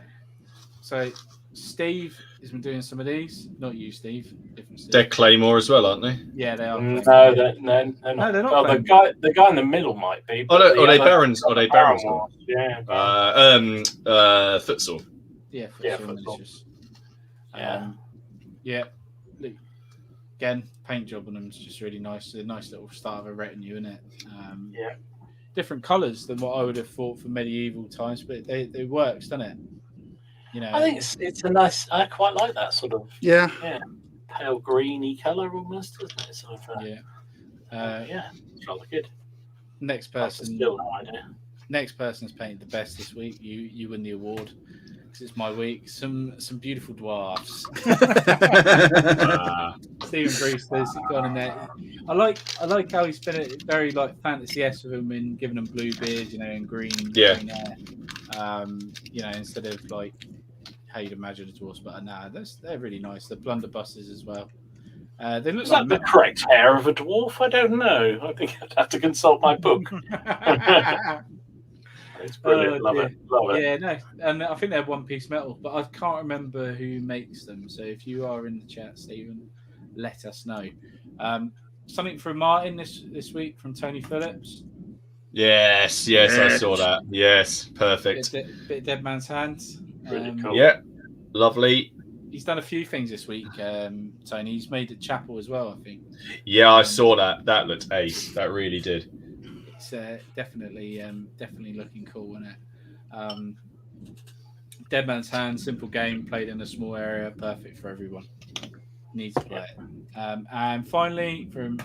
So Steve has been doing some of these. Not you, Steve. Different Steve. They're Claymore as well, aren't they? Yeah, they are. No, they're not. No, they're not. Well, the guy in the middle might be. Are they Barons? Are they Barons? Yeah. Footsore. Yeah, Football. Yeah. Look, again, paint job on them is just really nice. A nice little start of a retinue, isn't it? Yeah. Different colours than what I would have thought for medieval times, but it works, doesn't it? I think it's a nice. I quite like that sort of pale greeny colour almost, isn't it? Sort of, it's rather good. Next person. Still no idea. Next person's painted the best this week. You win the award because it's my week. Some beautiful dwarfs. Stephen Brewster's gone in there. I like how he's been very fantasy-esque with them and giving them blue beards, and green hair. Instead of how you'd imagine a dwarf. But they're really nice. The blunderbusters as well. They look Is that the correct hair of a dwarf? I don't know. I think I'd have to consult my book. It's brilliant. Love it. Yeah, no, and I think they're one-piece metal, but I can't remember who makes them. So if you are in the chat, Stephen, let us know. Something from Martin this week from Tony Phillips. Yes, I saw that. Yes, perfect. Bit of Dead Man's Hands. Really cool. Yeah, lovely. He's done a few things this week, Tony. He's made a chapel as well, I think. Yeah, I saw that. That looked ace. That really did. It's definitely looking cool, isn't it? Dead Man's Hand, simple game, played in a small area, perfect for everyone. Needs to play it. And finally, from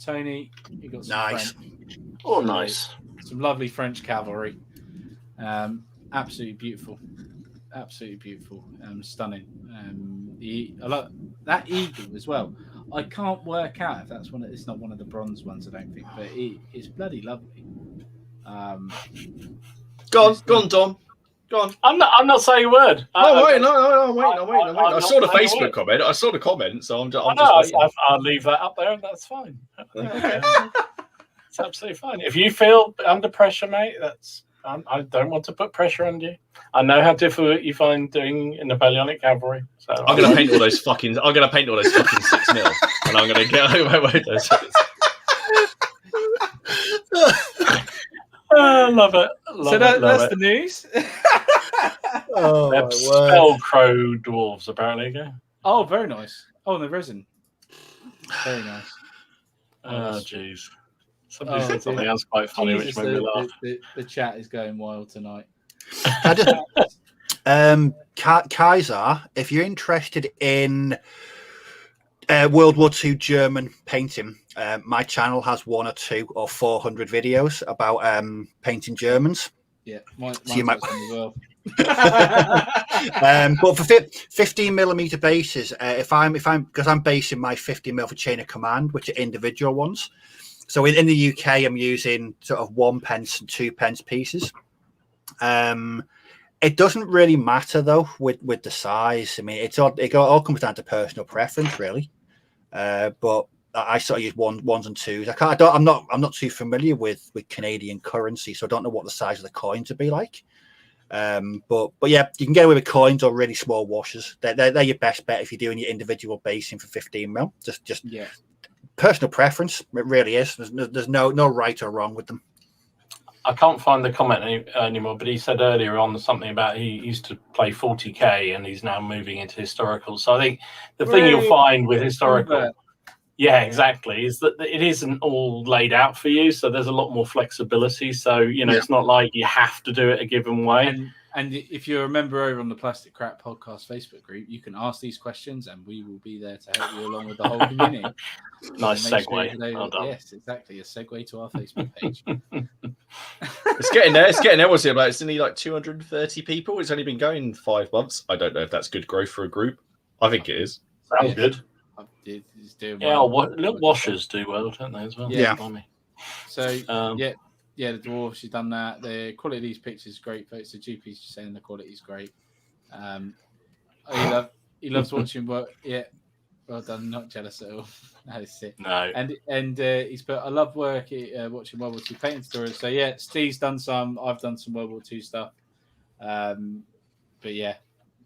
Tony, you got some nice. Nice. Some lovely French cavalry. Absolutely beautiful. Stunning. I like that eagle as well. I can't work out if that's it's not one of the bronze ones, I don't think, but it's bloody lovely. Go on, Dom. Go on. I'm not saying a word. I'm waiting. I saw the Facebook comment. I saw the comment, so I'm just waiting. I'll leave that up there, and that's fine. Okay. It's absolutely fine. If you feel under pressure, mate, that's I don't want to put pressure on you. I know how difficult you find doing Napoleonic cavalry. So I'm gonna paint all those fucking 6 mil, and I'm gonna get wait. I love it. That's the news. Oh, They're my word. spell crow dwarves, apparently. Okay. Oh, very nice. Oh, and the resin. Very nice. Oh, jeez. Somebody Oh, said something else quite funny, Jesus, which made me laugh. the chat is going wild tonight. Kaiser, if you're interested in World War II German painting, my channel has 1 or 2 or 400 videos about painting Germans. Yeah, mine's So you might- as well. But for 15mm bases, because I'm basing my 50mm for chain of command, which are individual ones. So in the UK, I'm using sort of 1p and 2p pieces. It doesn't really matter though with the size. I mean, it all comes down to personal preference, really. But I sort of use ones and twos. I'm not too familiar with Canadian currency, so I don't know what the size of the coins would be like. But yeah, you can get away with coins or really small washers. They're your best bet if you're doing your individual basing for 15mm. Just Yeah. Personal preference. It really is. There's no right or wrong with them. I can't find the comment anymore, but he said earlier on something about he used to play 40k and he's now moving into historical. So I think the thing you'll find with historical, yeah, exactly, is that it isn't all laid out for you. So there's a lot more flexibility. So, it's not like you have to do it a given way. And if you're a member over on the Plastic Crap Podcast Facebook group, you can ask these questions and we will be there to help you along with the whole community. Nice Make segue. sure Well done. Yes, exactly. A segue to our Facebook page. It's getting there. What's it about? It's only like 230 people. It's only been going 5 months. I don't know if that's good growth for a group. I think it is. Sounds good. It's doing Yeah, well. little washers do well, don't they, as well? Yeah. So, the dwarf, she's done that. The quality of these pictures is great, folks. The GP's just saying the quality is great. He loves watching work. Yeah, well done. Not jealous at all. That's it. No. And he's put, I love watching World War II painting stories. So yeah, Steve's done some. I've done some World War II stuff. But yeah,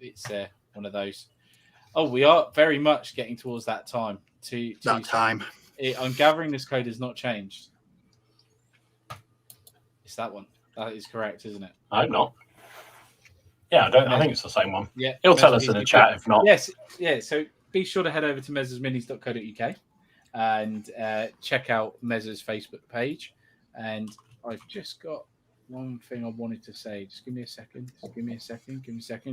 it's one of those. Oh, we are very much getting towards that time. Time. I'm gathering this code has not changed. It's that one. That is correct, isn't it? I hope not. Yeah, I think it's the same one. Yeah. He'll tell us in the chat if not. Yes. Yeah. So be sure to head over to mezzersminis.co.uk and check out Mezzers' Facebook page. And I've just got one thing I wanted to say. Just give me a second.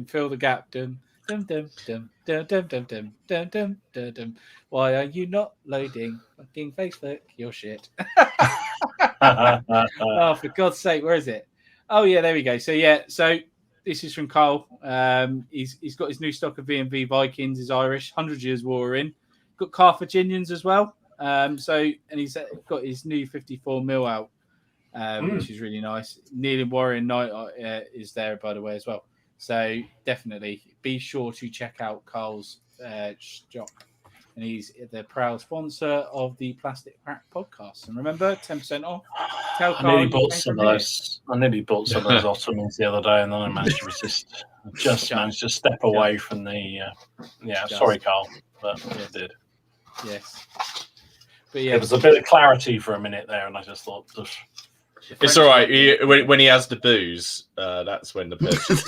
Fill the gap. Dum dum dum dum dum dum dum dum dum dum dum dum. Why are you not loading fucking Facebook? You're shit. Oh, for God's sake, where is it? Oh yeah, there we go. So this is from Carl. He's got his new stock of V&V Vikings. He's Irish, 100 Years War in. Got Carthaginians as well. And he's got his new 54mm out, which is really nice. Kneeling Warrior Knight is there, by the way, as well. So definitely be sure to check out Carl's stock. And he's the proud sponsor of the Plastic Crack Podcast. And remember, 10% off. Tell Carl I nearly bought some of those Ottomans the other day, and then I managed to resist. I just managed to step away from the. Sorry, Carl, but I did. Yes. But yeah, there was a bit of clarity for a minute there, and I just thought. It's all right. When he has the booze, that's when the purchase.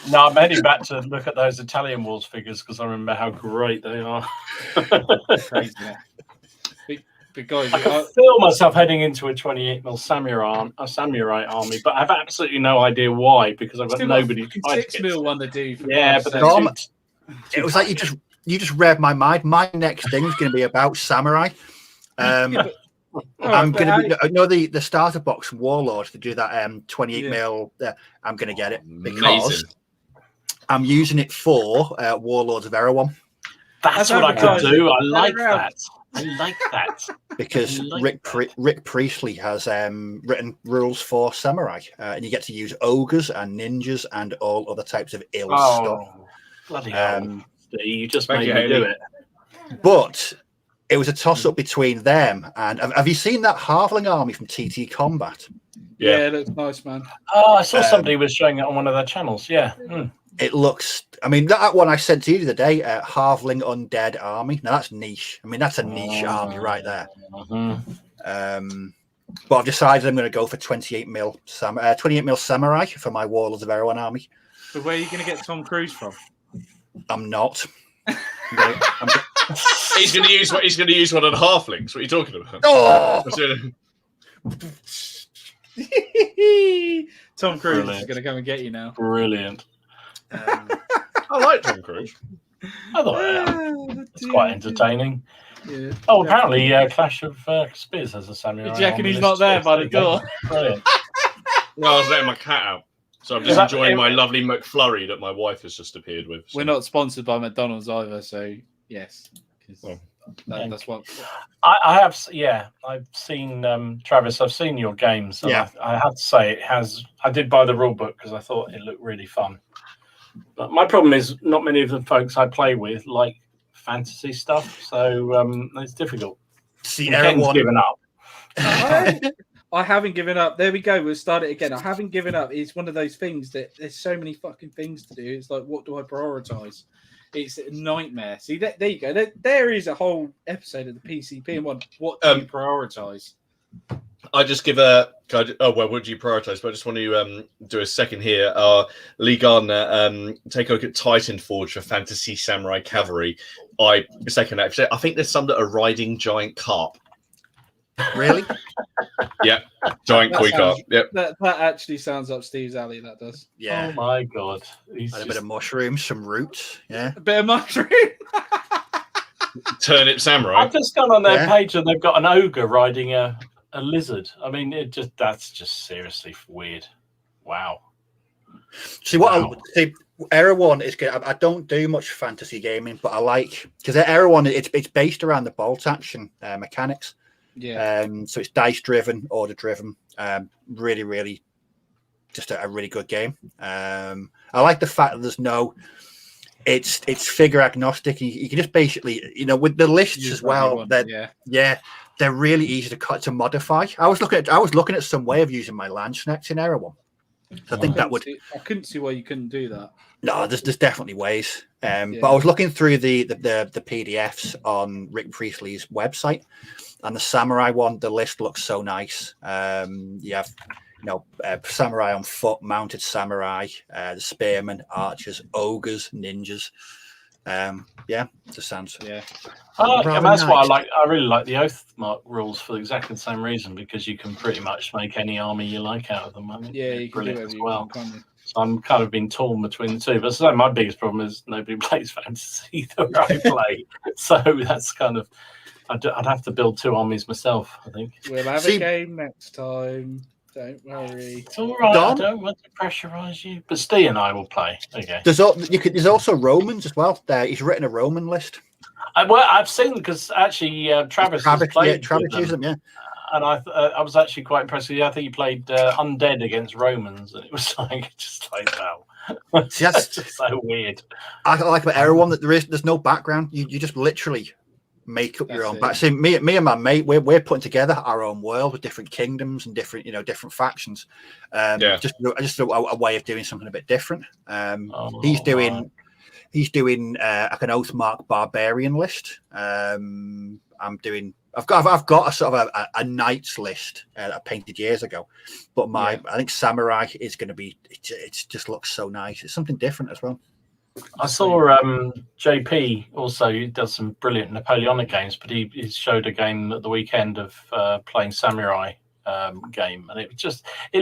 No, I'm heading back to look at those Italian Wars figures because I remember how great they are. Crazy, yeah. Because I can feel myself heading into a 28mm samurai army, but I have absolutely no idea why because I've got nobody to fight 6mm one to do. But it was like you just read my mind. My next thing is going to be about samurai. I'm going to be the starter box from Warlord to do that 28mm. I'm going to get it because I'm using it for Warlord's Vera one. That's what I could do. I like that. Because Rick Priestley has written rules for samurai, and you get to use ogres and ninjas and all other types of ill stuff. Bloody hell! You just made me do it. But it was a toss-up between them and have you seen that Halfling army from TT Combat? Yeah, it looks nice, man. Oh, I saw somebody was showing it on one of their channels. Yeah. It looks. I mean, that one I sent to you the other day, Halfling Undead Army. Now that's niche. I mean, that's a niche army right there. But I've decided I'm going to go for 28 mil samurai for my Warlords of Erewhon army. So where are you going to get Tom Cruise from? I'm not. He's going to use one of the halflings. What are you talking about? Oh! Tom Cruise is going to come and get you now. Brilliant. I like Tom Cruise. I thought it's quite entertaining. Yeah. Oh, apparently, Clash of Spears has a samurai. Do you reckon he's not there by the door? Brilliant. No, I was letting my cat out. So I'm just enjoying my lovely McFlurry that my wife has just appeared with. So. We're not sponsored by McDonald's either, so yes. That's what I have. Yeah, I've seen Travis. I've seen your games. And yeah, I have to say it has. I did buy the rule book because I thought it looked really fun. But my problem is not many of the folks I play with like fantasy stuff, so it's difficult. See, Ken's given up. I haven't given up. There we go. We'll start it again. I haven't given up. It's one of those things that there's so many fucking things to do. It's like, what do I prioritize? It's a nightmare. See, there you go. There is a whole episode of the PCP and one. What do you prioritize? I just give what do you prioritize? But I just want to do a second here. Lee Gardner, take a look at Titan Forge for Fantasy Samurai Cavalry. I think there's some that are riding giant carp. Really? Yeah, giant koi carp. Yep. That actually sounds up Steve's alley. That does. Yeah. Oh my god. And a bit of mushrooms, some roots. Yeah. A bit of mushroom. Turnip Samurai. I've just gone on their page and they've got an ogre riding a lizard. I mean, that's just seriously weird. Wow. See what Erewhon is good. I don't do much fantasy gaming, but I like because Erewhon it's based around the bolt action mechanics. Yeah. So it's dice driven, order driven. Really, really, just a really good game. I like the fact that there's no. It's figure agnostic. You can just basically, with the lists as well. They're really easy to modify. I was looking at some way of using my Landsknechts in Erewhon. So I think I couldn't see why you couldn't do that. No, there's definitely ways. But I was looking through the PDFs on Rick Priestley's website, and the samurai one, the list looks so nice. You have samurai on foot, mounted samurai, the spearmen, archers, ogres, ninjas. Just sounds. Yeah, and that's why I really like the oath mark rules for exactly the same reason, because you can pretty much make any army you like out of them. I mean, you can do as well. So I'm kind of been torn between the two. But so my biggest problem is nobody plays fantasy that I play. So that's kind of I'd have to build two armies myself, I think. We'll have a game next time. Don't worry. It's all right. I don't want to pressurise you. But Steve and I will play. Okay. There's also Romans as well. He's written a Roman list. I've seen, because actually Travis has played uses them, yeah. And I was actually quite impressed with you. I think he played Undead against Romans, and it was just like, wow. See, that's just so weird. I like about Erewhon that there's no background. You just literally make up your own back. See, me and my mate, we're putting together our own world with different kingdoms and different factions. Just a way of doing something a bit different. He's doing like an Oathmark barbarian list. I've got a sort of a knights list that I painted years ago, but I think samurai is going to be. It just looks so nice. It's something different as well. I saw JP also. He does some brilliant Napoleonic games, but he showed a game at the weekend of playing samurai game, and it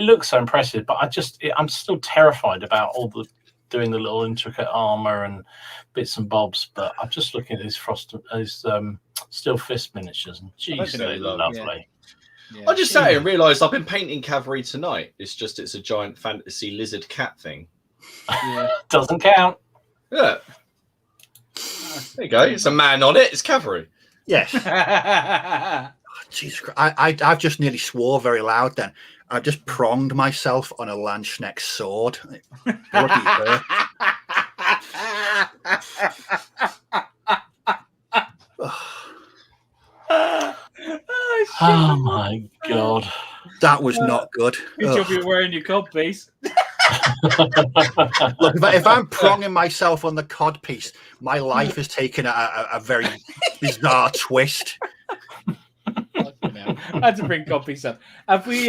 looks so impressive. But I'm still terrified about all the doing the little intricate armor and bits and bobs. But I'm just looking at his steel fist miniatures, and geez, they're lovely. Yeah. I just sat here and realised I've been painting cavalry tonight. It's a giant fantasy lizard cat thing. Yeah. Doesn't count. Yeah. There you go. It's a man on it. It's cavalry. Yes. Jesus Christ. I've just nearly swore very loud then. I just pronged myself on a Landsknecht sword. Oh my god. That was not good. Good job you're wearing your cod piece. Look, if I'm pronging myself on the cod piece, my life has taken a very bizarre twist. I had to bring cod piece up. Have we?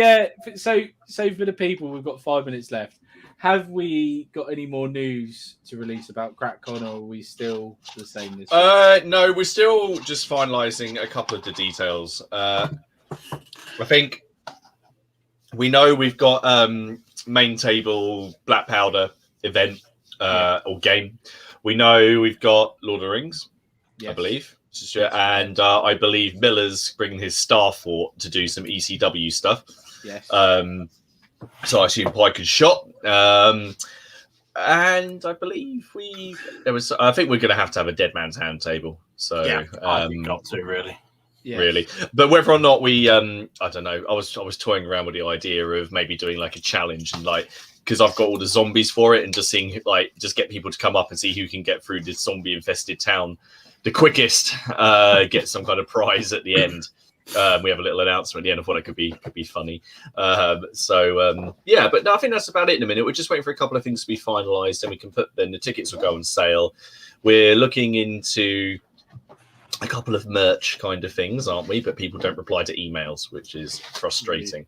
So for the people, we've got 5 minutes left. Have we got any more news to release about CrackCon, or are we still the same this week? No, we're still just finalising a couple of the details. I think we know we've got main table Black Powder event or game. We know we've got Lord of the Rings, I believe. And I believe Miller's bringing his Star Fort to do some ECW stuff. Yes. So I assume Pike and Shot. And I believe I think we're going to have a Dead Man's Hand table. So Yeah, I think got to really. Yes. Really, but whether or not we, I don't know. I was toying around with the idea of maybe doing like a challenge and like, because I've got all the zombies for it, and just seeing like just get people to come up and see who can get through this zombie infested town the quickest, get some kind of prize at the end. We have a little announcement at the end of what it could be funny. Yeah, but no, I think that's about it in a minute. We're just waiting for a couple of things to be finalized, and we can then the tickets will go on sale. We're looking into a couple of merch kind of things, aren't we? But people don't reply to emails, which is frustrating.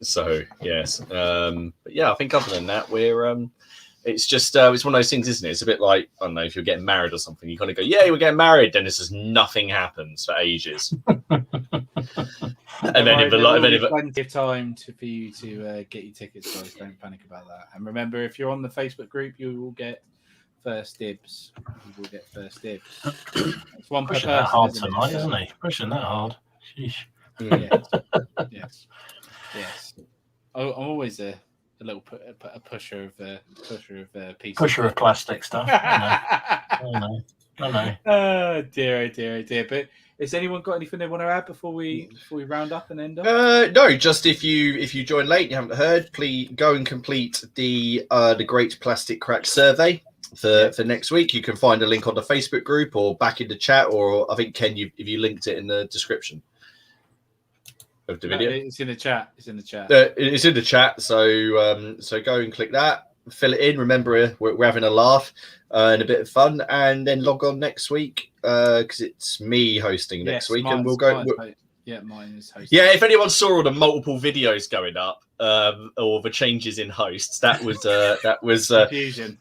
So yes, but yeah, I think other than that, we're it's just it's one of those things, isn't it? It's a bit like, I don't know, if you're getting married or something, you kind of go, yeah, we're getting married, then it's just nothing happens for ages. And then plenty of time for you to get your tickets, guys. Don't panic about that. And remember, if you're on the Facebook group, you will get first dibs. You will get first dibs. It's one per Pushing person. that hard isn't it? tonight, isn't he? Pushing that hard. Sheesh. Yes. I'm always a little pusher of pieces. Pusher of plastic stuff. I know. Oh dear. But has anyone got anything they want to add before we round up and end up? No, just if you join late, you haven't heard, please go and complete the Great Plastic Crack survey for next week. You can find a link on the Facebook group or back in the chat, or I think Ken, if you linked it in the description of the video. It's in the chat. It's in the chat. So go and click that, fill it in. Remember, we're having a laugh and a bit of fun, and then log on next week because it's me hosting next week, and we'll go. Mine is hosting. Yeah, if anyone saw all the multiple videos going up or the changes in hosts, that was confusion.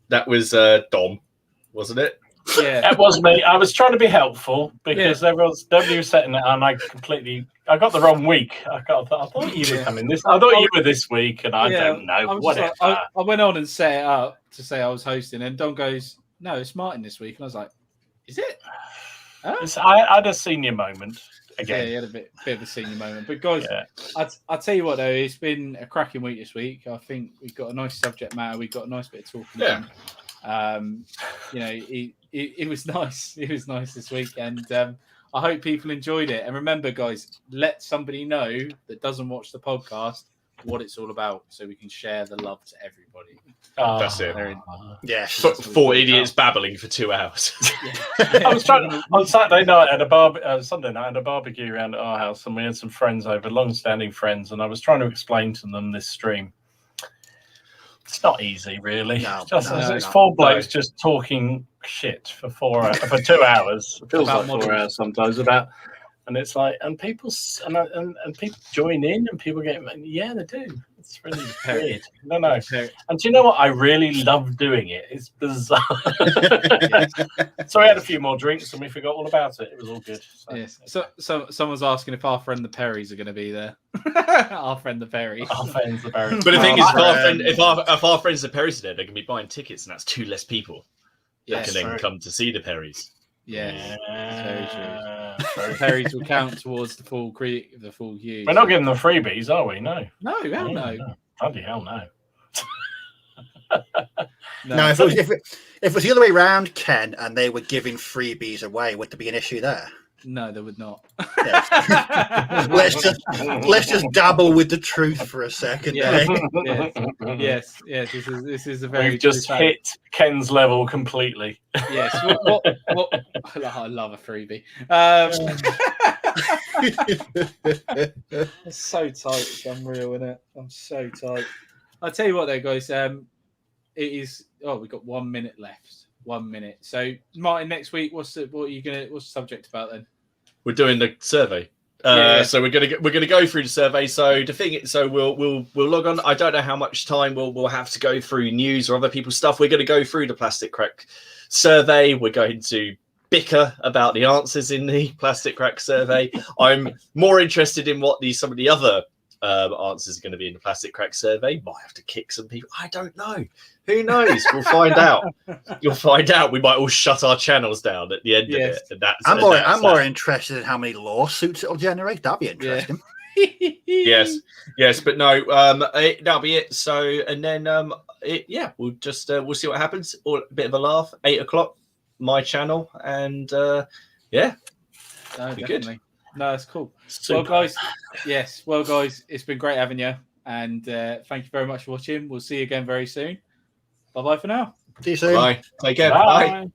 That was Dom, wasn't it? Yeah, it was me. I was trying to be helpful because nobody was setting it, and I got the wrong week. I thought you were coming this. I thought you were this week, and I don't know. Whatever. I went on and set it up to say I was hosting, and Don goes, "No, it's Martin this week," and I was like, "Is it?" Huh? I had a senior moment again. Yeah, he had a bit of a senior moment. But guys, I'll tell you what though, it's been a cracking week this week. I think we've got a nice subject matter. We've got a nice bit of talking. Yeah. It was nice. It was nice this week, and I hope people enjoyed it. And remember, guys, let somebody know that doesn't watch the podcast what it's all about, so we can share the love to everybody. That's it. Yeah. Four idiots babbling for 2 hours. I was trying on Saturday night at Sunday night at a barbecue around at our house, and we had some friends over, long-standing friends, and I was trying to explain to them this stream. It's not easy, really. It's four blokes just talking shit for 2 hours. It feels like 4 hours sometimes and it's like, and people and people join in, and people get, yeah, they do. It's really weird. No. And do you know what? I really love doing it. It's bizarre. So we had a few more drinks, and we forgot all about it. It was all good. So someone's asking if our friend the Perrys are going to be there. Our friend the Perrys. Our friends the Perrys. But the thing is, if our friends the Perrys are there, they're going to be buying tickets, and that's 2 less people that can then come to see the Perrys. Yeah, very true. The Perrys will count towards the full hue. We're not getting the freebies, are we? No. No, hell no. Bloody hell no. No, if it was the other way around, Ken, and they were giving freebies away, would there be an issue there? No, there would not. let's just dabble with the truth for a second. Yes. This is a very. We've just hit Ken's level completely. Yes. What I love a freebie. It's so tight. It's unreal, isn't it? I'm so tight. I'll tell you what, though, guys. It is. Oh, we've got 1 minute left. 1 minute. So, Martin, next week, what's the subject about then? We're doing the survey. So we're gonna go through the survey. So we'll log on. I don't know how much time we'll have to go through news or other people's stuff. We're going to go through the Plastic Crack survey. We're going to bicker about the answers in the Plastic Crack survey. I'm more interested in what some of the other answers are going to be in the Plastic Crack survey. Might have to kick some people. I don't know. Who knows? We'll find out. You'll find out. We might all shut our channels down at the end of it. And I'm more interested in how many lawsuits it'll generate. That'd be interesting. Yes, but no, that'll be it. So, and then we'll just we'll see what happens. Or a bit of a laugh. 8 o'clock, my channel, and no, be definitely. good. No, that's cool. Super. Well, guys, it's been great having you, and thank you very much for watching. We'll see you again very soon. Bye bye for now. See you soon. Bye. Take care. Bye. Bye.